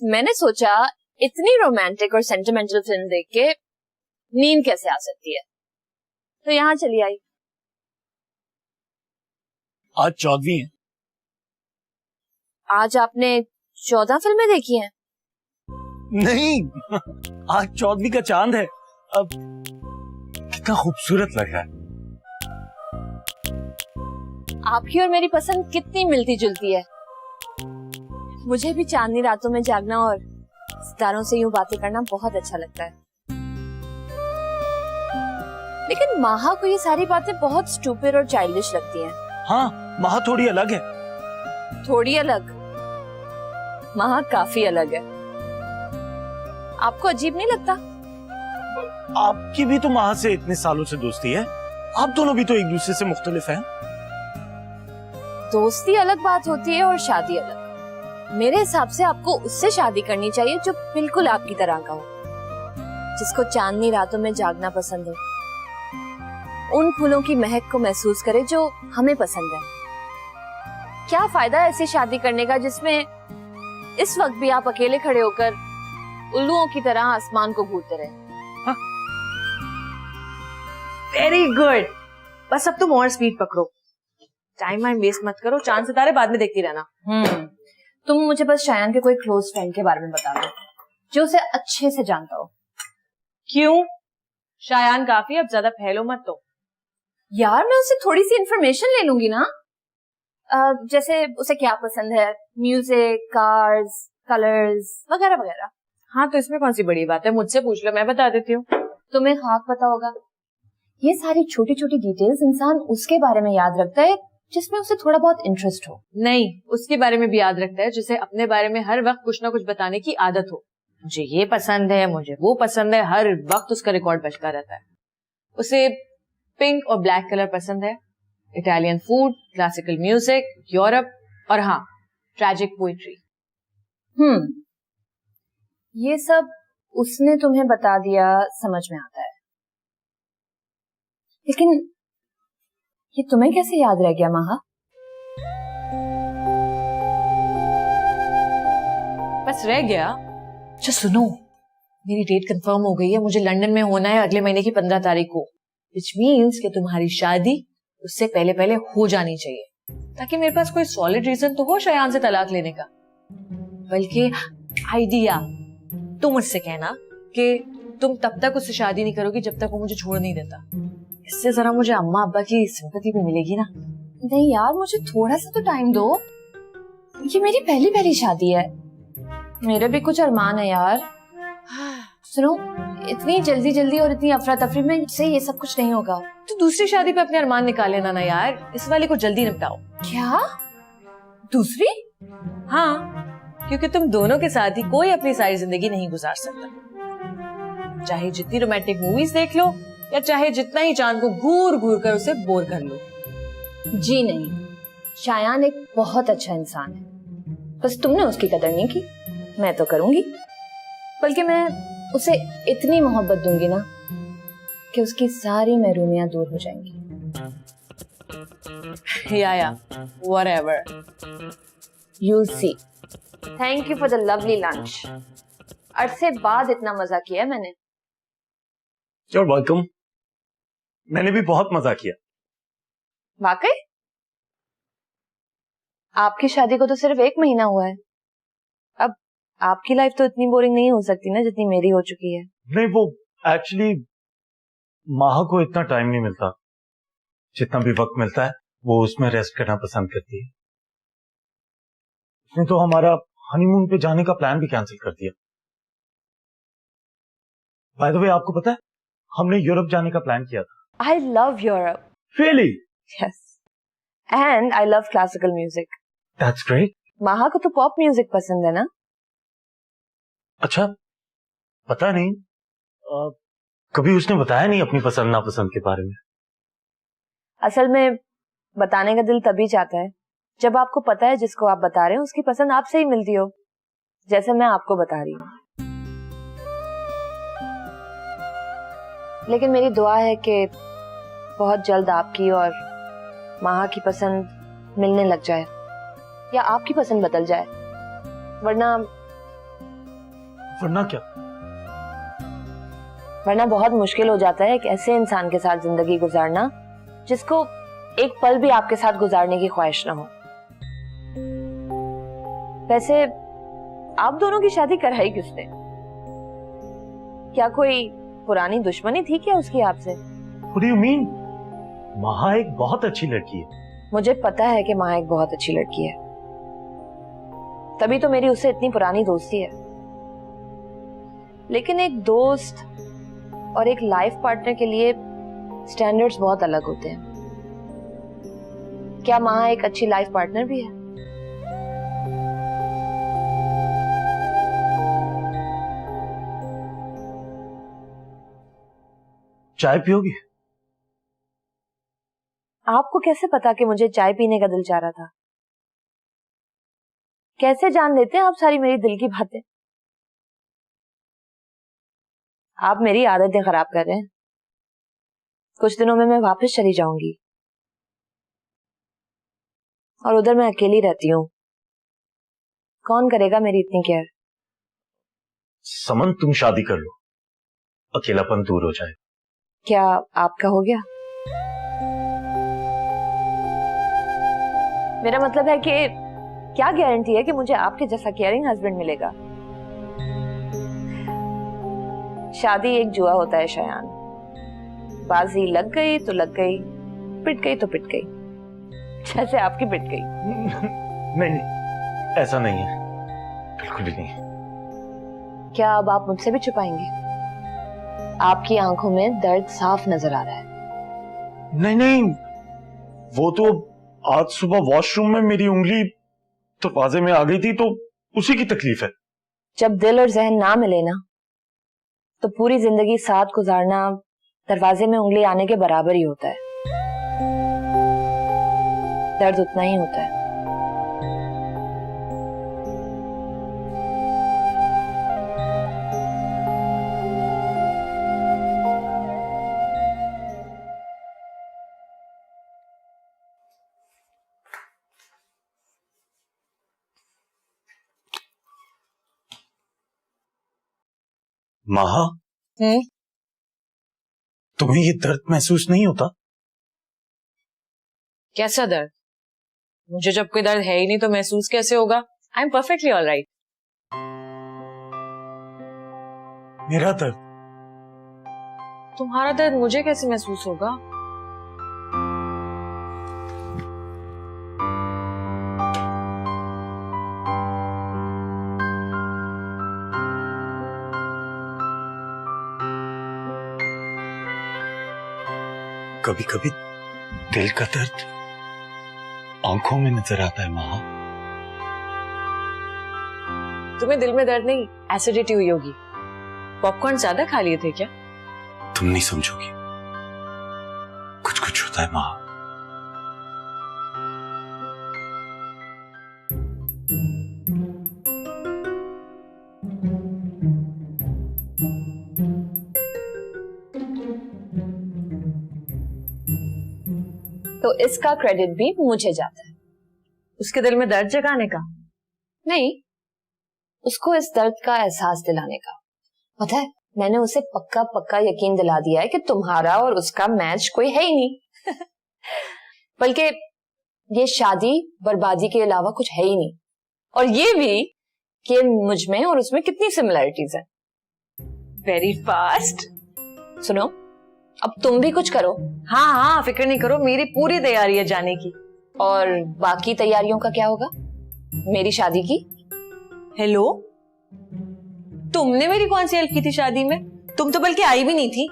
मैंने सोचा इतनी रोमांटिक और सेंटिमेंटल फिल्म देख के नींद कैसे आ सकती है, तो यहाँ चली आई। आज 14वीं है। आज आपने 14 फिल्में देखी हैं? नहीं, आज 14वीं का चांद है। अब कितना खूबसूरत लग रहा है। आपकी और मेरी पसंद कितनी मिलती जुलती है। मुझे भी चांदनी रातों में जागना और सितारों से यूं बातें करना बहुत अच्छा लगता है। लेकिन माहा को ये सारी बातें बहुत स्टूपिड और चाइल्डिश लगती हैं। हाँ, माँ थोड़ी अलग है। थोड़ी अलग? माहा काफी अलग है। आपको अजीब नहीं लगता? आपकी भी तो माँ से इतने सालों से दोस्ती है, आप दोनों भी तो एक दूसरे से मुख्तलिफ हैं। दोस्ती अलग बात होती है और शादी अलग। मेरे हिसाब से आपको उससे शादी करनी चाहिए जो बिल्कुल आपकी तरह का हो, जिसको चांदनी रातों में जागना पसंद हो, उन फूलों की महक को महसूस करे जो हमें पसंद है। क्या फायदा ऐसी शादी करने का जिसमें इस वक्त भी आप अकेले खड़े होकर उल्लुओं की तरह आसमान को घूरते रहे। Very good. बस अब तुम और स्पीड पकड़ो, टाइम वाइम वेस्ट मत करो, चांद सितारे बाद में देखती रहना। तुम मुझे बस शायान के कोई क्लोज फ्रेंड के बारे में बता दो जो उसे अच्छे से जानता हो। क्यों? शायान काफी, अब ज्यादा फैलो मत तो। यार मैं उससे थोड़ी सी इंफॉर्मेशन ले लूंगी ना, जैसे उसे क्या पसंद है, म्यूजिक, कार्स, कलर्स वगैरह वगैरह। हाँ तो इसमें कौन सी बड़ी बात है, मुझसे पूछ लो, मैं बता देती हूँ। तुम्हें खाक पता होगा। ये सारी छोटी छोटी डिटेल्स इंसान उसके बारे में याद रखता है जिसमें उसे थोड़ा बहुत इंटरेस्ट हो। नहीं, उसके बारे में भी याद रखता है जिसे अपने बारे में हर वक्त कुछ ना कुछ बताने की आदत हो। मुझे ये पसंद है, मुझे वो पसंद है, हर वक्त उसका रिकॉर्ड बजता रहता है। उसे पिंक और ब्लैक कलर पसंद है, Italian food, classical music, Europe और हाँ, ट्रैजिक पोइट्री। ये सब उसने तुम्हें बता दिया, समझ में आता है। लेकिन ये तुम्हें कैसे याद रह गया माहा? बस रह गया। अच्छा सुनो, मेरी डेट कंफर्म हो गई है, मुझे लंदन में होना है अगले महीने की 15 तारीख को, विच मीन्स कि तुम्हारी शादी उससे पहले पहले हो जानी चाहिए, ताकि मेरे पास कोई सॉलिड रीजन तो हो शायान से तलाक लेने का। बल्कि आइडिया तुम मुझसे कहना कि तुम तब तक उससे शादी नहीं करोगी जब तक वो मुझे छोड़ नहीं देता। इससे जरा मुझे अम्मा अब्बा की सिंपैथी भी मिलेगी ना। नहीं यार, मुझे थोड़ा सा तो टाइम दो। ये मेरी पहली शादी है, मेरे भी कुछ अरमान है यार। सुनो, इतनी जल्दी जल्दी और इतनी अफरा तफरी में से ये सब कुछ नहीं होगा। तो दूसरी शादी पे अपने अरमान निकाल लेना ना यार, इस वाले को जल्दी निपटाओ। क्या? दूसरी? हाँ, क्योंकि तुम दोनों के साथ ही कोई अपनी सारी जिंदगी नहीं गुजार सकता। चाहे जितनी रोमांटिक मूवीज देख लो या चाहे जितना ही चांद को घूर घूर कर उसे बोर कर लो। जी नहीं, शायान एक बहुत अच्छा इंसान है, बस तुमने उसकी कदर नहीं की। मैं तो करूंगी, बल्कि मैं उसे इतनी मोहब्बत दूंगी ना कि उसकी सारी महरूमियां दूर हो जाएंगी। या whatever. You'll see. Thank you for the lovely lunch. अरसे बाद इतना मजा किया है मैंने। You're welcome. मैंने भी बहुत मजा किया। वाकई? आपकी शादी को तो सिर्फ 1 महीना हुआ है। अब आपकी लाइफ तो इतनी बोरिंग नहीं हो सकती ना जितनी मेरी हो चुकी है। नहीं, वो एक्चुअली माह को इतना टाइम नहीं मिलता, जितना भी वक्त मिलता है वो उसमें रेस्ट करना पसंद करती है। उसने तो हमारा हनीमून पे जाने का प्लान भी कैंसिल कर दिया। बाय द वे, आपको पता है हमने यूरोप जाने का प्लान किया था। I love Europe. Really? Yes. And I love classical music. That's great. माहा को तो पॉप म्यूजिक पसंद है ना? अच्छा, पता नहीं, कभी उसने बताया नहीं अपनी पसंद नापसंद के बारे में। असल में बताने का दिल तभी चाहता है जब आपको पता है जिसको आप बता रहे हो उसकी पसंद आपसे ही मिलती हो, जैसे मैं आपको बता रही हूँ। लेकिन मेरी दुआ है कि बहुत जल्द आपकी और माहा की पसंद मिलने लग जाए या आपकी पसंद बदल जाए, वरना क्या? वरना बहुत मुश्किल हो जाता है एक ऐसे इंसान के साथ जिंदगी गुजारना जिसको एक पल भी आपके साथ गुजारने की ख्वाहिश ना हो। वैसे आप दोनों की शादी कराई किसने? क्या कोई पुरानी दुश्मनी थी क्या उसकी आपसे? What do you mean? महा एक बहुत अच्छी लड़की है। मुझे पता है कि माँ एक बहुत अच्छी लड़की है, तभी तो मेरी उससे इतनी पुरानी दोस्ती है। लेकिन एक दोस्त और एक लाइफ पार्टनर के लिए स्टैंडर्ड्स बहुत अलग होते हैं। क्या माँ एक अच्छी लाइफ पार्टनर भी है? चाय पियोगी? आपको कैसे पता कि मुझे चाय पीने का दिल चाह रहा था? कैसे जान लेते हैं आप सारी मेरी दिल की बातें? आप मेरी आदतें खराब कर रहे हैं। कुछ दिनों में मैं वापस चली जाऊंगी और उधर मैं अकेली रहती हूँ। कौन करेगा मेरी इतनी केयर? समन, तुम शादी कर लो, अकेलापन दूर हो जाए। क्या आपका हो गया? मेरा मतलब है कि क्या गारंटी है कि मुझे आपके जैसा केयरिंग हस्बैंड मिलेगा? शादी एक जुआ होता है शयान। बाजी लग गई तो लग गई, पिट गई तो पिट गई, जैसे आपकी पिट गई। नहीं नहीं, ऐसा नहीं है, बिल्कुल भी नहीं। क्या अब आप मुझसे भी छुपाएंगे? आपकी आंखों में दर्द साफ नजर आ रहा है। नहीं नहीं, वो तो आज सुबह वॉशरूम में मेरी उंगली दरवाजे में आ गई थी, तो उसी की तकलीफ है। जब दिल और जहन ना मिले ना, तो पूरी जिंदगी साथ गुजारना दरवाजे में उंगली आने के बराबर ही होता है। दर्द उतना ही होता है। महा, तुम्हें ये दर्द महसूस नहीं होता? कैसा दर्द? मुझे जब कोई दर्द है ही नहीं तो महसूस कैसे होगा? I am perfectly all right. मेरा दर्द? तुम्हारा दर्द मुझे कैसे महसूस होगा? कभी कभी दिल का दर्द आंखों में नजर आता है महा। तुम्हें दिल में दर्द नहीं, एसिडिटी हुई होगी। पॉपकॉर्न ज्यादा खा लिए थे क्या? तुम नहीं समझोगी, कुछ कुछ होता है महा। तो इसका क्रेडिट भी मुझे जाता है। उसके दिल में दर्द जगाने का? नहीं, उसको इस दर्द का एहसास दिलाने का। पता है, मैंने उसे पक्का पक्का यकीन दिला दिया है कि तुम्हारा और उसका मैच कोई है ही नहीं। बल्कि ये शादी बर्बादी के अलावा कुछ है ही नहीं। और ये भी कि मुझ में और उसमें कितनी सिमिलरिटीज है। Very fast. सुनो, अब तुम भी कुछ करो। हाँ हाँ, फिक्र नहीं करो, मेरी पूरी तैयारी है जाने की। और बाकी तैयारियों का क्या होगा? मेरी शादी की? हेलो, तुमने मेरी कौन सी हेल्प की थी शादी में? तुम तो बल्कि आई भी नहीं थी।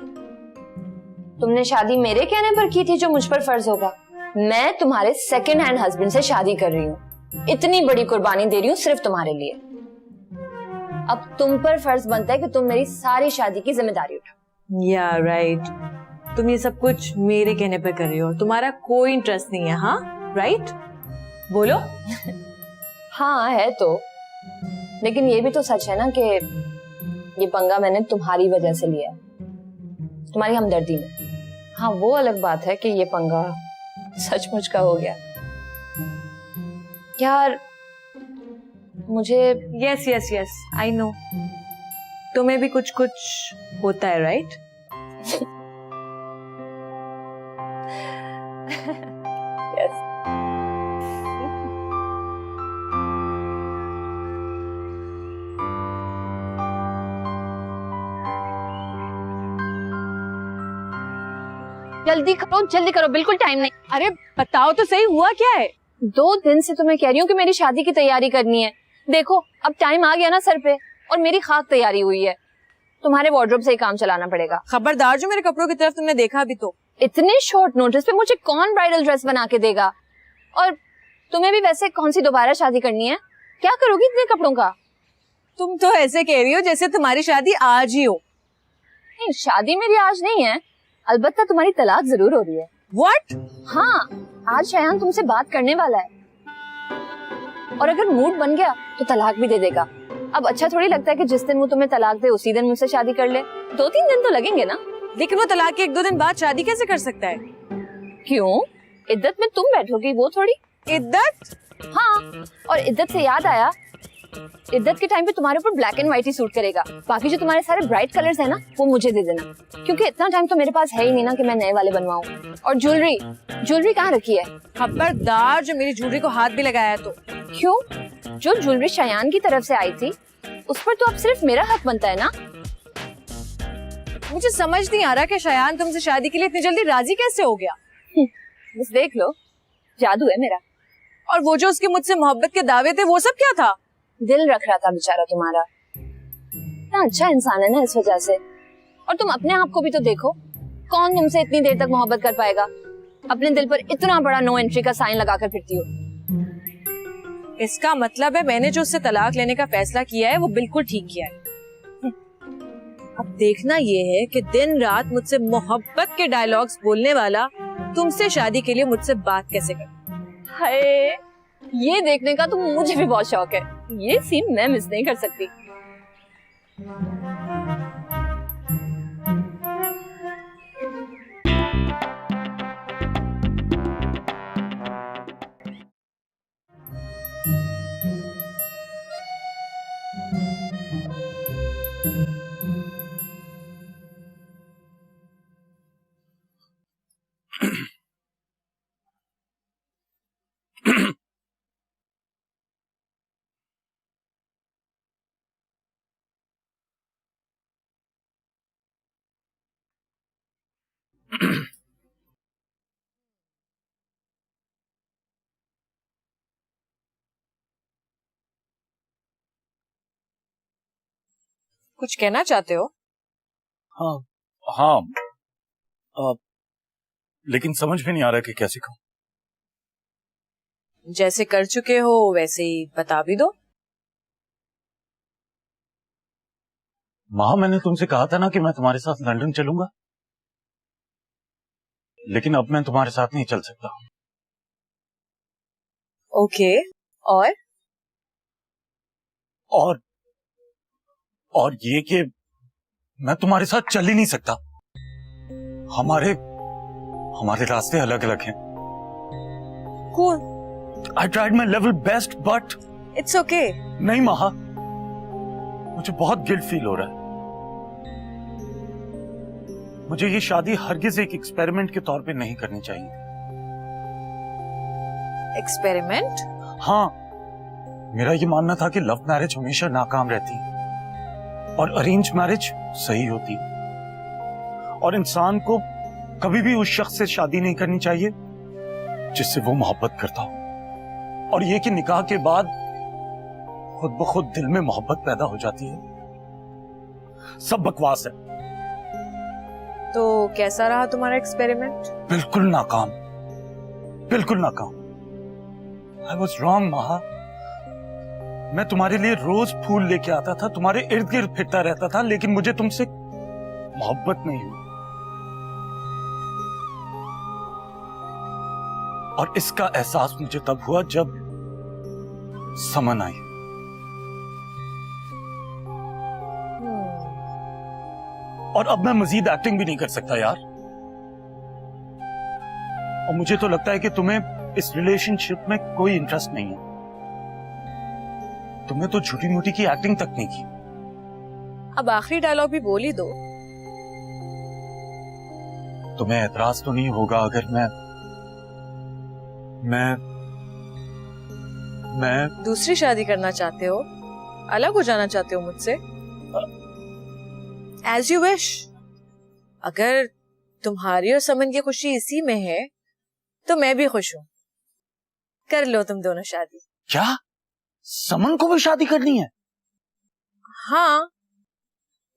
तुमने शादी मेरे कहने पर की थी, जो मुझ पर फर्ज होगा। मैं तुम्हारे सेकंड हैंड हस्बैंड से शादी कर रही हूँ। इतनी बड़ी कुर्बानी दे रही हूँ सिर्फ तुम्हारे लिए। अब तुम पर फर्ज बनता है कि तुम मेरी सारी शादी की जिम्मेदारी उठाओ। या राइट, तुम ये सब कुछ मेरे कहने पर कर रही हो और तुम्हारा कोई इंटरेस्ट नहीं है। हाँ राइट, बोलो। हाँ है तो, लेकिन ये भी तो सच है ना कि ये पंगा मैंने तुम्हारी वजह से लिया, तुम्हारी हमदर्दी में। हाँ, वो अलग बात है कि ये पंगा सचमुच का हो गया। यार मुझे yes yes yes, I know, तुम्हें भी कुछ कुछ होता है राइट? यस। जल्दी करो, बिल्कुल टाइम नहीं। अरे बताओ तो सही, हुआ क्या है? 2 दिन से तो मैं कह रही हूँ कि मेरी शादी की तैयारी करनी है। देखो अब टाइम आ गया ना सर पे, और मेरी खाक तैयारी हुई है। तुम्हारे वार्डरोब से ही काम चलाना पड़ेगा। खबरदार जो मेरे कपड़ों की तरफ तुमने देखा अभी तो। इतने शॉर्ट नोटिस पे मुझे कौन ब्राइडल ड्रेस बना के देगा? और तुम्हें भी वैसे कौन सी दोबारा शादी करनी है? क्या करोगी इतने कपड़ों का? तुम तो ऐसे कह रही हो जैसे तुम्हारी शादी आज ही हो। नहीं, शादी मेरी आज नहीं है, अलबत्ता तुम्हारी तलाक जरूर हो रही है। What? हाँ, आज शयान तुमसे बात करने वाला है, और अगर मूड बन गया तो तलाक भी दे देगा। अब अच्छा थोड़ी लगता है कि जिस दिन वो तुम्हें तलाक दे उसी दिन मुझसे शादी कर ले। 2-3 दिन तो लगेंगे ना। लेकिन वो तलाक के 1-2 दिन बाद शादी कैसे कर सकता है? क्यों? इद्दत में तुम बैठोगी, वो थोड़ी। इद्दत? हाँ, और इद्दत से याद आया, इद्दत के टाइम पे तुम्हारे ऊपर black and white he suit करेगा। बाकी जो तुम्हारे सारे ब्राइट कलर्स है ना, वो मुझे दे देना, क्योंकि इतना टाइम तो मेरे पास है ही नहीं ना कि मैं नए वाले बनवाऊं। और ज्वेलरी कहाँ रखी है? खबरदार जो मेरी ज्वेलरी को हाथ भी लगाया तो। क्यों? जो ज्वेलरी शयान की तरफ से आई थी उस पर तो अब सिर्फ मेरा हक बनता है ना। मुझे समझ नहीं आ रहा कि शयान तुमसे शादी के लिए इतनी जल्दी राजी कैसे हो गया। बस देख लो, जादू है मेरा। और वो जो उसके मुझसे मोहब्बत के दावे थे वो सब क्या था? दिल रख रहा था बेचारा तुम्हारा। इतना अच्छा इंसान है ना इस वजह से। और तुम अपने आप को भी तो देखो, कौन तुमसे इतनी देर तक मोहब्बत कर पाएगा? अपने दिल पर इतना बड़ा नो एंट्री का साइन लगाकर फिरती हो। इसका मतलब है मैंने जो उससे तलाक लेने का फैसला किया है वो बिल्कुल ठीक किया है। अब देखना ये है कि दिन रात मुझसे मोहब्बत के डायलॉग्स बोलने वाला तुमसे शादी के लिए मुझसे बात कैसे कर। हाय, ये देखने का तो मुझे भी बहुत शौक है। ये सीन मैं मिस नहीं कर सकती। कुछ कहना चाहते हो? हाँ हाँ, लेकिन समझ में नहीं आ रहा कि कैसे कहूं। जैसे कर चुके हो वैसे ही बता भी दो। माँ, मैंने तुमसे कहा था ना कि मैं तुम्हारे साथ लंदन चलूंगा, लेकिन अब मैं तुम्हारे साथ नहीं चल सकता। ओके, और ये कि मैं तुम्हारे साथ चल ही नहीं सकता। हमारे रास्ते अलग अलग हैं। Cool. I tried my level best but it's okay. नहीं महा, मुझे बहुत गिल्ट फील हो रहा है। मुझे ये शादी हरगिज एक एक्सपेरिमेंट के तौर पे नहीं करनी चाहिए। एक्सपेरिमेंट? हाँ, मेरा ये मानना था कि लव मैरिज हमेशा नाकाम रहती है और अरेंज मैरिज सही होती है, और इंसान को कभी भी उस शख्स से शादी नहीं करनी चाहिए जिससे वो मोहब्बत करता हो। और ये कि निकाह के बाद खुद ब खुद दिल में मोहब्बत पैदा हो जाती है, सब बकवास है। तो कैसा रहा तुम्हारा एक्सपेरिमेंट? बिल्कुल नाकाम, बिल्कुल नाकाम। आई वॉज रॉन्ग महा। मैं तुम्हारे लिए रोज फूल लेके आता था, तुम्हारे इर्द गिर्द फिरता रहता था, लेकिन मुझे तुमसे मोहब्बत नहीं हुई। और इसका एहसास मुझे तब हुआ जब समन आई। और अब मैं मजीद एक्टिंग भी नहीं कर सकता यार। और मुझे तो लगता है कि तुम्हें इस रिलेशनशिप में कोई इंटरेस्ट नहीं है। तुमने तो छोटी मोटी की एक्टिंग तक नहीं की। अब आखिरी डायलॉग भी बोल ही दो। तुम्हें एतराज तो नहीं होगा अगर मैं दूसरी शादी करना चाहते हो? अलग हो जाना चाहते हो मुझसे? As you wish. अगर तुम्हारी और समन की खुशी इसी में है तो मैं भी खुश हूँ। कर लो तुम दोनों शादी। क्या समन को भी शादी करनी है? हाँ,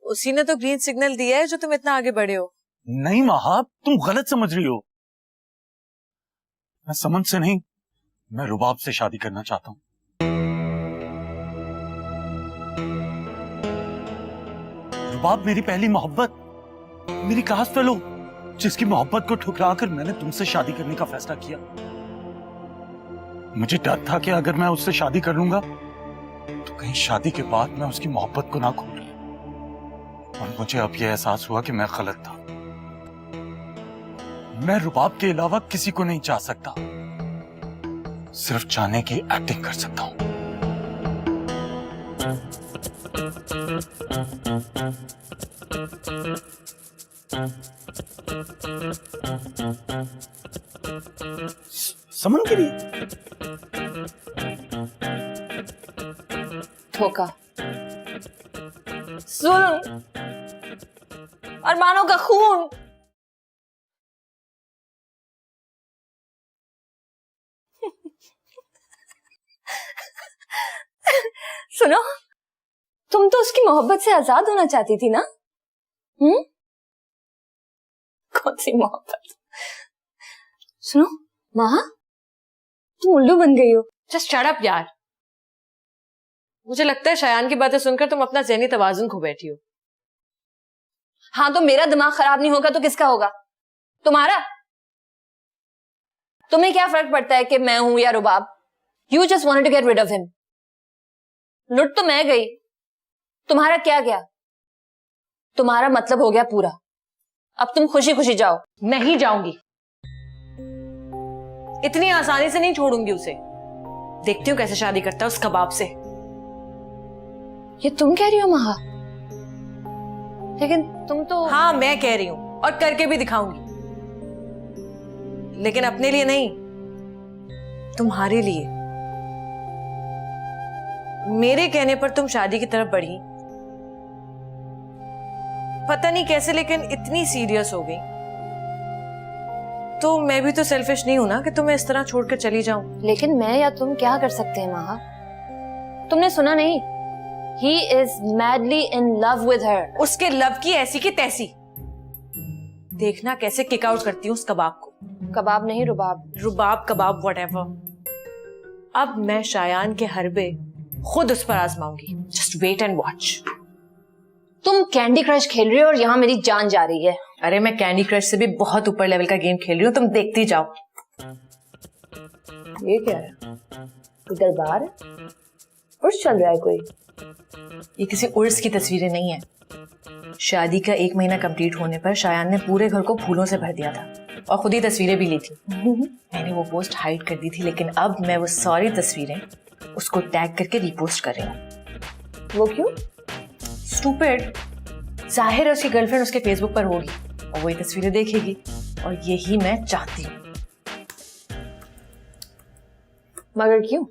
उसी ने तो ग्रीन सिग्नल दिया है जो तुम इतना आगे बढ़े हो। नहीं महा, तुम गलत समझ रही हो। मैं समन से नहीं, मैं रुबाब से शादी करना चाहता हूं। रुबाब मेरी पहली मोहब्बत, मेरी क्लास फेलो, जिसकी मोहब्बत को ठुकरा कर मैंने तुमसे शादी करने का फैसला किया। मुझे डर था कि अगर मैं उससे शादी कर लूंगा तो कहीं शादी के बाद मैं उसकी मोहब्बत को ना खो लूं। और मुझे अब यह एहसास हुआ कि मैं गलत था। मैं रुबाब के अलावा किसी को नहीं चाह सकता, सिर्फ चाहने की एक्टिंग कर सकता हूं। समन के लिए धोखा, जुल्म, अरमानों का खून। सुनो, तुम तो उसकी मोहब्बत से आजाद होना चाहती थी ना? कौन सी मोहब्बत? सुनो माँ, तुम उल्लू बन गई हो। जस्ट शट अप यार। मुझे लगता है शायान की बातें सुनकर तुम अपना ज़हनी तवाज़ुन खो बैठी हो। हाँ, तो मेरा दिमाग खराब नहीं होगा तो किसका होगा? तुम्हारा। तुम्हें क्या फर्क पड़ता है कि मैं हूं या Rubab? You just wanted to get rid of him. लुट तो मैं गई, तुम्हारा क्या गया? तुम्हारा मतलब हो गया पूरा। अब तुम खुशी खुशी जाओ। नहीं जाऊंगी, इतनी आसानी से नहीं छोड़ूंगी उसे। देखती हूँ कैसे शादी करता है उस कबाब से। ये तुम कह रही हो महा? लेकिन तुम तो। हाँ, मैं कह रही हूं और करके भी दिखाऊंगी, लेकिन अपने लिए नहीं, तुम्हारे लिए। मेरे कहने पर तुम शादी की तरफ बढ़ी, पता नहीं कैसे, लेकिन इतनी सीरियस हो गई। तो मैं भी तो सेल्फिश नहीं हूं ना कि तुम्हें इस तरह छोड़कर चली जाऊं। लेकिन मैं या तुम क्या कर सकते हैं महा? तुमने सुना नहीं? He is madly in love with her. उसके लव की ऐसी की तैसी। देखना कैसे किक आउट करती हूँ उस कबाब को। कबाब नहीं, रुबाब। रुबाब, कबाब, व्हाटएवर। अब मैं शायान के हरबे खुद उस पर आजमाऊंगी। Just wait and watch. तुम कैंडी क्रश खेल रही हो और यहाँ मेरी जान जा रही है। अरे मैं कैंडी क्रश से भी बहुत ऊपर लेवल का गेम खेल रही हूँ, तुम देखती जाओ। ये क्या है? दरबार है? उर्स चल रहा है कोई? ये किसी उर्स की तस्वीरें नहीं है। शादी का 1 महीना कंप्लीट होने पर शायान ने पूरे घर को फूलों से भर दिया था और खुद ही तस्वीरें भी ली थी। मैंने वो पोस्ट हाइड कर दी थी, लेकिन अब मैं वो सारी तस्वीरें उसको टैग करके रीपोस्ट कर रही हूँ। वो क्यों? स्टूपिड। जाहिर है उसकी गर्लफ्रेंड उसके फेसबुक पर होगी और वही तस्वीरें देखेगी, और यही मैं चाहती हूँ। मगर क्यों?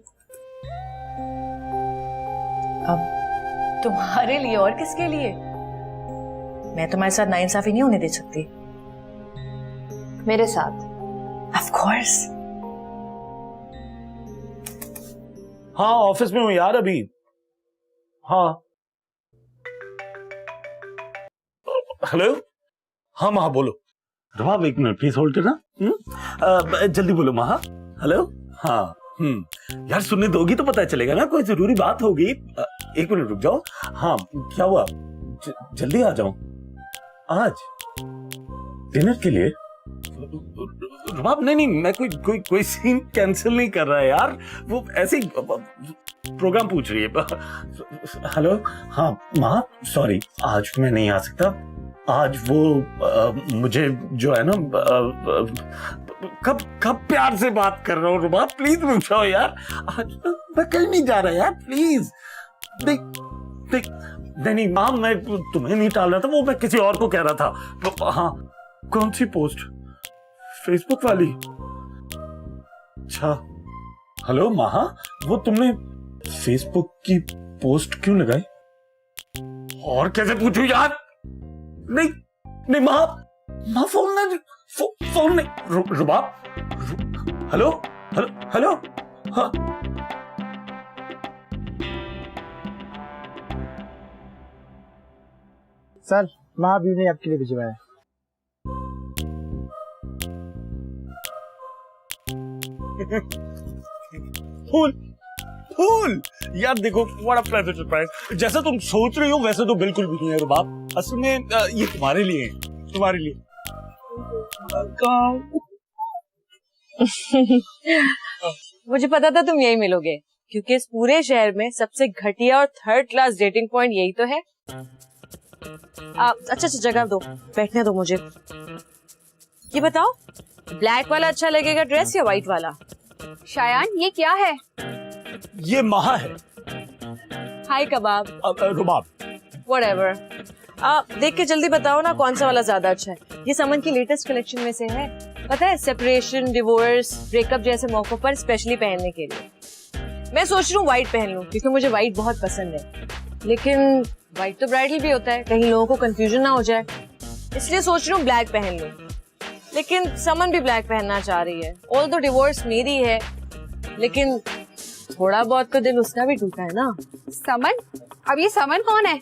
अब तुम्हारे लिए और किसके लिए? मैं तुम्हारे साथ नाइंसाफी नहीं होने दे सकती। मेरे साथ? Of course. हाँ, ऑफिस में हूँ यार अभी। हाँ, हेलो। हाँ महा, बोलो। रुबाब 1 मिनट प्लीज होल्ड करना। जल्दी बोलो महा। हेलो। हाँ। यार सुनने दोगी तो पता चलेगा ना, कोई जरूरी बात होगी। 1 मिनट रुक जाओ। हाँ, क्या हुआ? जल्दी आ जाऊं आज डिनर के लिए? रुबाब नहीं, मैं कोई सीन कैंसिल नहीं कर रहा है यार, वो ऐसे ही प्रोग्राम पूछ रही है। हेलो। हाँ माँ, सॉरी आज मैं नहीं आ सकता। आज वो मुझे जो है ना, कब प्यार से बात कर रहा हूँ। रुबाब प्लीज रुक जाओ यार, आज मैं कहीं नहीं जा रहा यार, प्लीज। देख नहीं माँ, मैं तुम्हें नहीं टाल रहा था, वो मैं किसी और को कह रहा था। हाँ, कौन सी पोस्ट? फेसबुक वाली? अच्छा। हेलो महा, वो तुमने फेसबुक की पोस्ट क्यों लगाई? और कैसे पूछूं यार? नहीं महा, माँ फोन नहीं, फोन नहीं। रुबाब, हेलो हेलो हेलो। हाँ सर, माँ भी ने आपके लिए भिजवाया। फूल फूल यार, देखो व्हाट अ प्लेजेंट सरप्राइज। जैसा तुम सोच रही हो वैसे तो बिल्कुल भी नहीं है रुबाब। असल में ये तुम्हारे लिए है, तुम्हारे लिए। मुझे पता था तुम यही मिलोगे, क्योंकि इस पूरे शहर में सबसे घटिया और थर्ड क्लास डेटिंग पॉइंट यही तो है। अच्छा जगह दो, बैठने दो मुझे। ये बताओ, ब्लैक वाला अच्छा लगेगा ड्रेस या व्हाइट वाला? शायान, ये क्या है? ये महा है। हाय कबाब। रुबाब। व्हाटएवर। देख के जल्दी बताओ ना कौन सा वाला ज्यादा अच्छा है। ये समन की लेटेस्ट कलेक्शन में से है, पता है, सेपरेशन, डिवोर्स, ब्रेकअप जैसे मौकों पर स्पेशली पहनने के लिए। मैं सोच रही हूँ व्हाइट पहन लूं, क्योंकि मुझे व्हाइट बहुत पसंद है। लेकिन व्हाइट तो ब्राइडल भी होता है, कहीं लोगों को कंफ्यूजन ना हो जाए, इसलिए सोच रही हूँ ब्लैक पहन लूं। लेकिन समन भी ब्लैक पहनना चाह रही है। ऑल तो डिवोर्स मेरी है, लेकिन थोड़ा बहुत तो दिल उसका भी टूटा है ना। समन? अब ये समन कौन है?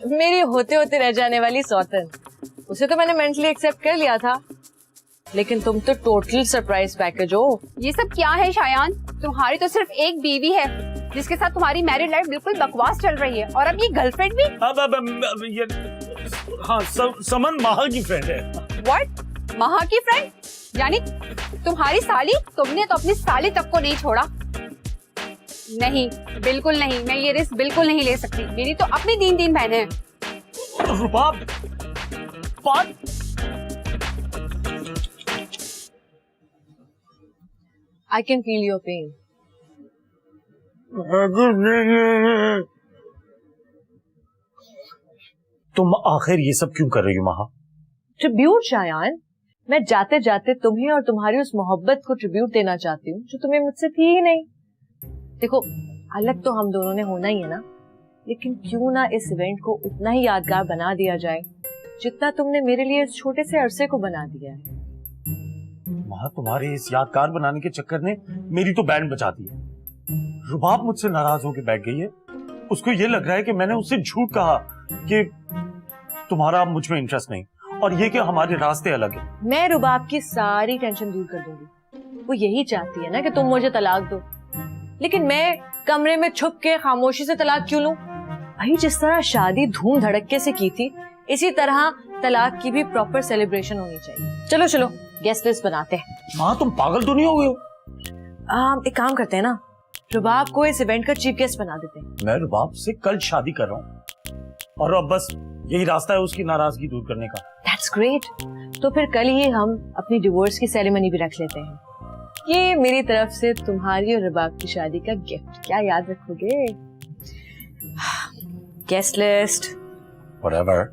मेरी होते होते रह जाने वाली सौतन। उसे तो मैंने मेंटली एक्सेप्ट कर लिया था, लेकिन तुम तो टोटल सरप्राइज पैकेज हो। ये सब क्या है शायान? तुम्हारी तो सिर्फ एक बीवी है, जिसके साथ तुम्हारी मैरिड लाइफ बिल्कुल बकवास चल रही है, और अब ये गर्लफ्रेंड भी? अब ये हाँ, समन महा की फ्रेंड है। व्हाट? महा की फ्रेंड? यानी तुम्हारी साली? तुमने तो अपनी साली तक को नहीं छोड़ा। नहीं, बिल्कुल नहीं, मैं ये रिस्क बिल्कुल नहीं ले सकती। मेरी तो अपनी 3 बहनें हैं। रुबाब, बात I can feel your pain. तुम आखिर ये सब क्यों कर रही हो महा? ट्रिब्यूट शायान, मैं जाते जाते तुम्हें और तुम्हारी उस मोहब्बत को ट्रिब्यूट देना चाहती हूँ जो तुम्हें मुझसे थी ही नहीं। देखो, अलग तो हम दोनों ने होना ही है ना, लेकिन क्यों ना इस इवेंट को उतना ही यादगार बना दिया जाए जितना तुमने मेरे लिए इस छोटे से अरसे को बना दिया है। महा, तुम्हारे इस यादगार बनाने के चक्कर ने मेरी तो बैंड बजा दी है। रुबाब मुझसे नाराज होकर बैठ गई है। उसको ये लग रहा है कि मैंने उससे झूठ कहा कि तुम्हारा मुझ में इंटरेस्ट नहीं, और ये कि हमारे रास्ते अलग हैं। मैं रुबाब की सारी टेंशन दूर कर दूंगी। वो यही चाहती है ना कि तुम मुझे तलाक दो, लेकिन मैं कमरे में छुप के खामोशी से तलाक क्यों लूं? भाई, जिस तरह शादी धूम धड़क्के से की थी, इसी तरह तलाक की भी प्रॉपर सेलिब्रेशन होनी चाहिए। चलो चलो, गेस्ट लिस्ट बनाते हैं। माँ, तुम पागल तो नहीं हो गए हो? एक काम करते हैं ना, रुबाब को इस इवेंट का चीफ गेस्ट बना देते हैं। मैं रुबाब से कल शादी कर रहा हूँ, और अब बस यही रास्ता है उसकी नाराजगी दूर करने का। That's great। तो फिर कल ही हम अपनी डिवोर्स की सेरेमनी भी रख लेते हैं। ये मेरी तरफ से तुम्हारी और रुबाब की शादी का गिफ्ट। क्या याद रखोगे? Guest list. Whatever.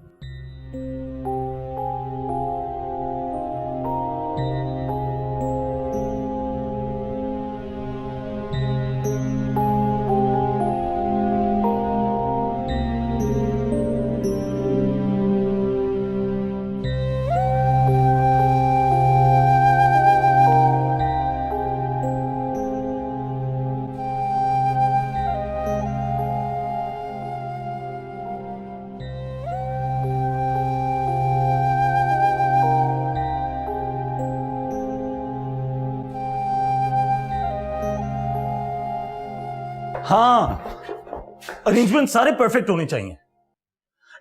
हाँ, अरेंजमेंट सारे परफेक्ट होने चाहिए।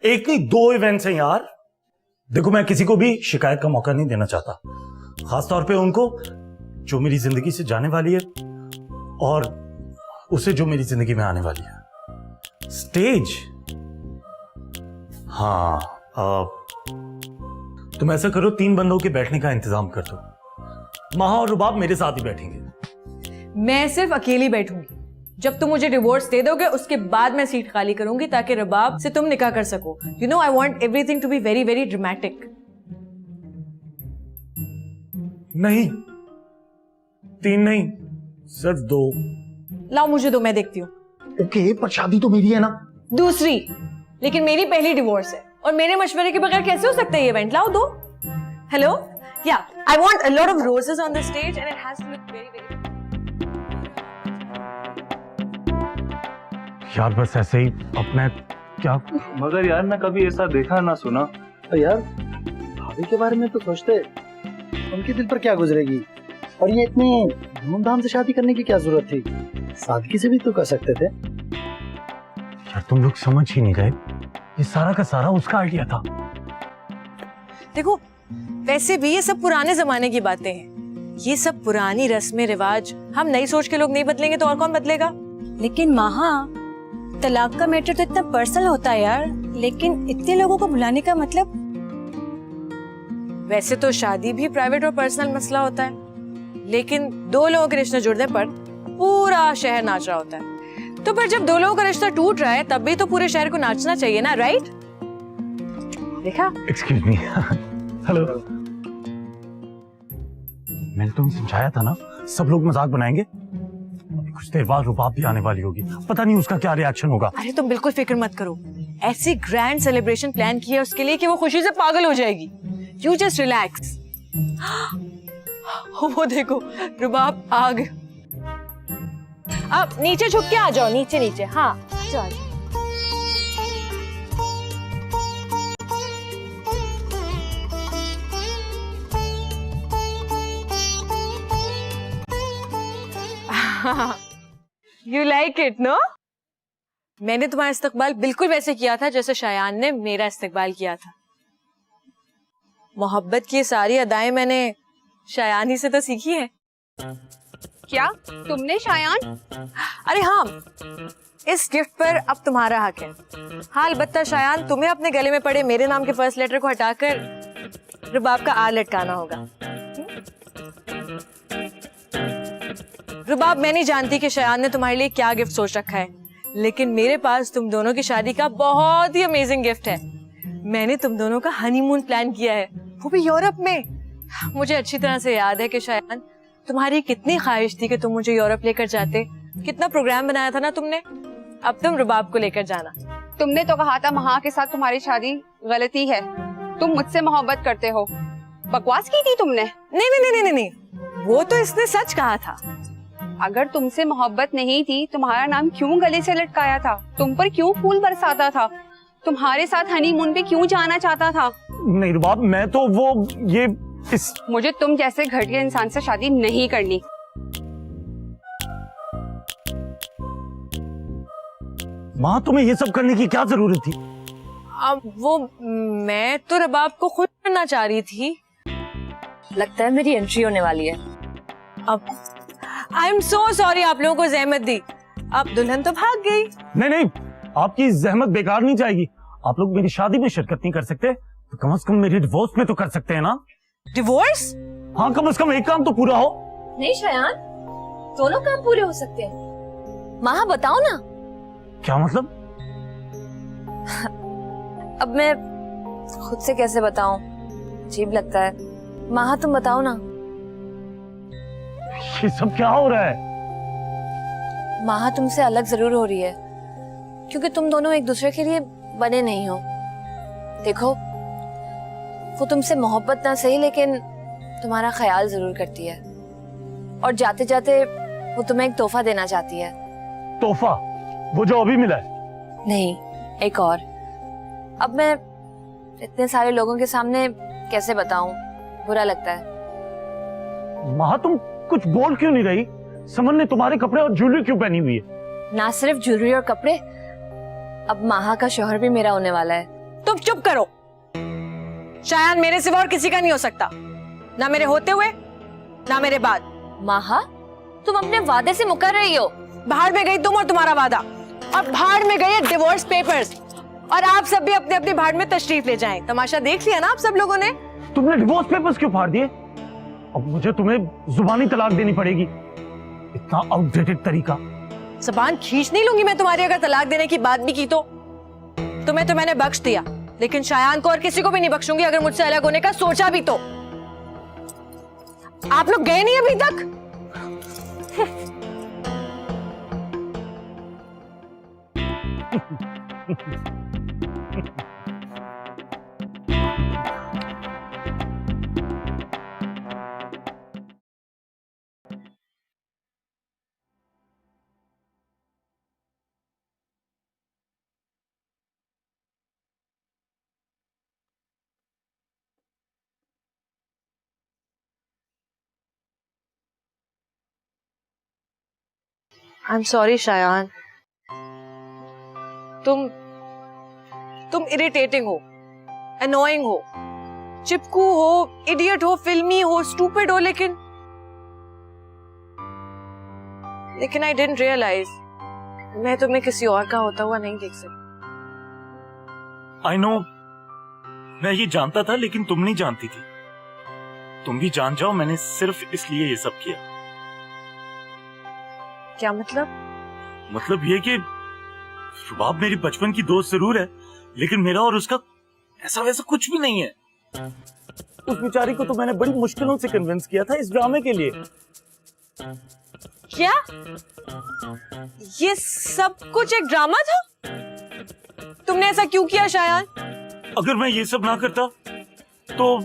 एक नहीं, 2 इवेंट्स हैं यार। देखो, मैं किसी को भी शिकायत का मौका नहीं देना चाहता, खासतौर पे उनको जो मेरी जिंदगी से जाने वाली है, और उसे जो मेरी जिंदगी में आने वाली है। स्टेज, हाँ, तुम ऐसा करो, 3 बंदों के बैठने का इंतजाम कर दो। महा और रुबाब मेरे साथ ही बैठेंगे। मैं सिर्फ अकेली बैठूंगी। जब तुम मुझे डिवोर्स दे दोगे, उसके बाद मैं सीट खाली करूंगी, ताकि रुबाब से तुम निकाह कर सको। You know, I want everything to be very very dramatic. नहीं, 3 नहीं, सिर्फ 2। लाओ मुझे दो, मैं देखती हूँ। ओके, पर शादी तो मेरी है ना। दूसरी, लेकिन मेरी पहली डिवोर्स है, और मेरे मशवरे के बगैर कैसे हो सकता है ये इवेंट? लाओ दो। Hello? Yeah, I want a lot of roses on the stage and it has to look very, very. यार बस ऐसे ही अपने क्या मगर यार ना कभी ऐसा देखा ना सुना। तो यार भाभी के बारे में तो सोचते, उनके दिल पर क्या गुजरेगी। और ये इतनी धूमधाम से शादी करने की क्या जरूरत थी, सादगी से भी तो कर सकते थे। यार तुम लोग समझ ही नहीं रहे, ये सारा का सारा उसका आइडिया था। देखो, वैसे भी ये सब पुराने जमाने की बातें हैं। ये सब पुरानी रस्में रिवाज, हम नई सोच के लोग नहीं बदलेंगे तो और कौन बदलेगा। लेकिन महा, तलाक का मैटर तो इतना पर्सनल होता है यार, लेकिन इतने लोगों को बुलाने का मतलब। वैसे तो शादी भी प्राइवेट और पर्सनल मसला होता है, लेकिन दो लोगों के रिश्ते जुड़ने पर पूरा शहर नाच रहा होता है। तो पर जब दो लोगों का रिश्ता टूट रहा है, तब भी तो पूरे शहर को नाचना चाहिए ना, राइट? देखा? Excuse me. हेलो। मैंने तुम्हें समझाया था ना, सब लोग मजाक बनाएंगे। अभी कुछ देर बाद रुबाब भी आने वाली होगी, पता नहीं उसका क्या रिएक्शन होगा। अरे तुम बिल्कुल फिक्र मत करो, ऐसी ग्रैंड सेलिब्रेशन प्लान की है उसके लिए कि वो खुशी से पागल हो जाएगी। You just relax. वो देखो, रुबाब आ गया। अब नीचे झुक के आ जाओ, नीचे नीचे। हाँ, आ जाओ। You like it, no? मैंने तुम्हारा इस्तकबाल बिल्कुल वैसे किया था जैसे शायान ने मेरा इस्तकबाल किया था। मोहब्बत की सारी अदाएं मैंने शायान ही से तो सीखी है। क्या तुमने शायान? अरे हाँ, इस गिफ्ट पर अब तुम्हारा हक है। हाँ, अलबत्ता शायान, तुम्हें अपने गले में पड़े मेरे नाम के फर्स्ट लेटर को हटाकर रुबाब का आर लटकाना होगा। रुबाब, मैं नहीं जानती कि शायान ने तुम्हारे लिए क्या गिफ्ट सोच रखा है, लेकिन मेरे पास तुम दोनों की शादी का बहुत ही अमेजिंग गिफ्ट है। मैंने तुम दोनों का हनीमून प्लान किया है, वो भी यूरोप में। मुझे अच्छी तरह से याद है कि शायान, तुम्हारी कितनी ख्वाहिश थी कि तुम मुझे यूरोप लेकर जाते। कितना प्रोग्राम बनाया था ना तुमने। अब तुम रुबाब को लेकर जाना। तुमने तो कहा था महा के साथ तुम्हारी शादी गलती है, तुम मुझसे मोहब्बत करते हो। बकवास की थी तुमने। नहीं नहीं नहीं नहीं नहीं, वो तो इसने सच कहा था। अगर तुमसे मोहब्बत नहीं थी, तुम्हारा नाम क्यों गले से लटकाया था? तुम पर क्यों फूल बरसाता था? तुम्हारे साथ हनीमून पे क्यों जाना चाहता था? नहीं रुबाब, मैं तो वो ये इस मुझे तुम जैसे घटिया इंसान से शादी नहीं करनी। माँ, तुम्हें ये सब करने की क्या जरूरत थी? अब वो मैं तो रुबाब को खुद करना चाह रही थी। लगता है मेरी एंट्री होने वाली है। अब आई एम सो सॉरी, आप लोगों को जहमत दी। अब दुल्हन तो भाग गई। नहीं नहीं, आपकी जहमत बेकार नहीं जाएगी। आप लोग मेरी शादी में शिरकत नहीं कर सकते तो कम से कम मेरी डिवोर्स में तो कर सकते हैं ना। डिवोर्स? हाँ, कम से कम एक काम तो पूरा हो। नहीं शायान, दोनों काम पूरे हो सकते हैं। माँ बताओ ना। क्या मतलब? अब मैं खुद से कैसे बताऊं, अजीब लगता है। माँ तुम बताओ ना। ये सब क्या हो रहा है? माँ तुमसे अलग जरूर हो रही है, क्योंकि तुम दोनों एक दूसरे के लिए बने नहीं हो। देखो, वो तुमसे मोहब्बत ना सही, लेकिन तुम्हारा ख्याल जरूर करती है। और जाते जाते वो तुम्हें एक तोहफा देना चाहती है। तोहफा? वो जो अभी मिला है? नहीं, एक और। अब मैं इतने सारे लोगों के सामने कैसे बताऊं, बुरा लगता है। माँ, तुम कुछ बोल क्यों नहीं रही? समन ने तुम्हारे कपड़े और ज्वेलरी क्यों पहनी हुई है? ना सिर्फ ज्वेलरी और कपड़े, अब माहा का शौहर भी मेरा होने वाला है। तुम चुप करो। शायान मेरे सिवा और किसी का नहीं हो सकता, ना मेरे होते हुए ना मेरे बाद। माहा, तुम अपने वादे से मुकर रही हो। बाहर में गई तुम और तुम्हारा वादा, और बाहर में गए डिवोर्स पेपर्स, और आप सब भी अपने अपने भाड़ में तशरीफ ले जाएं। तमाशा देख लिया ना आप सब लोगों ने। तुमने डिवोर्स पेपर्स क्यों फाड़ दिए? अब मुझे तुम्हें जुबानी तलाक देनी पड़ेगी। इतना आउटडेटेड तरीका। ज़बान खींच नहीं लूंगी मैं तुम्हारी, अगर तलाक देने की बात भी की तो। तुम्हें तो मैंने बख्श दिया, लेकिन शायान को और किसी को भी नहीं बख्शूंगी अगर मुझसे अलग होने का सोचा भी तो। आप लोग गए नहीं अभी तक? I am sorry Shayan. तुम इरिटेटिंग हो, अनोइंग हो, चिपकू हो, इडियट हो, फिल्मी हो, स्टूपिड हो, लेकिन आई डिडंट रियलाइज मैं तुम्हें किसी और का होता हुआ नहीं देख सकती। आई नो, मैं ये जानता था, लेकिन तुम नहीं जानती थी। तुम भी जान जाओ, मैंने सिर्फ इसलिए ये सब किया। क्या मतलब? मतलब ये कि रुबाब मेरी बचपन की दोस्त जरूर है, लेकिन मेरा और उसका ऐसा वैसा कुछ भी नहीं है। उस बेचारी को तो मैंने बड़ी मुश्किलों से कन्विंस किया था इस ड्रामे के लिए। क्या ये सब कुछ एक ड्रामा था? तुमने ऐसा क्यों किया शायान? अगर मैं ये सब ना करता तो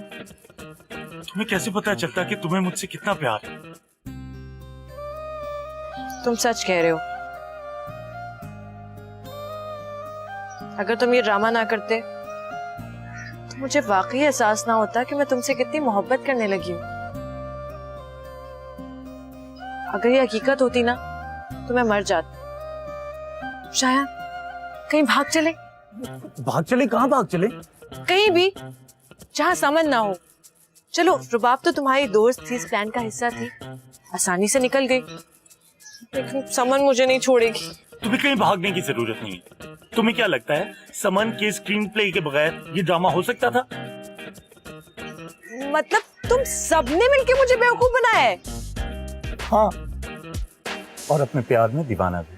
तुम्हें कैसे पता चलता कि तुम्हें मुझसे कितना प्यार है? तुम सच कह रहे हो। अगर तुम ये ड्रामा ना करते तो मुझे वाकई एहसास ना होता कि मैं तुमसे कितनी मोहब्बत करने लगी हूँ। अगर ये हकीकत होती ना तो मैं मर जाती। शायद कहीं भाग चले। भाग चले? कहाँ भाग चले? कहीं भी जहाँ समन ना हो। चलो, रुबाब तो तुम्हारी दोस्त थी, इस प्लान का हिस्सा थी, आसानी से निकल गई, लेकिन समन मुझे नहीं छोड़ेगी। तुम्हें कहीं भागने की जरूरत नहीं है। तुम्हें क्या लगता है समन के स्क्रीन प्ले के बगैर ये ड्रामा हो सकता था? मतलब तुम सबने मिलके मुझे बेवकूफ बनाया है? हाँ, और अपने प्यार में दीवाना भी।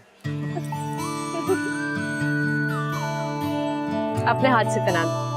अपने हाथ से पहना दो।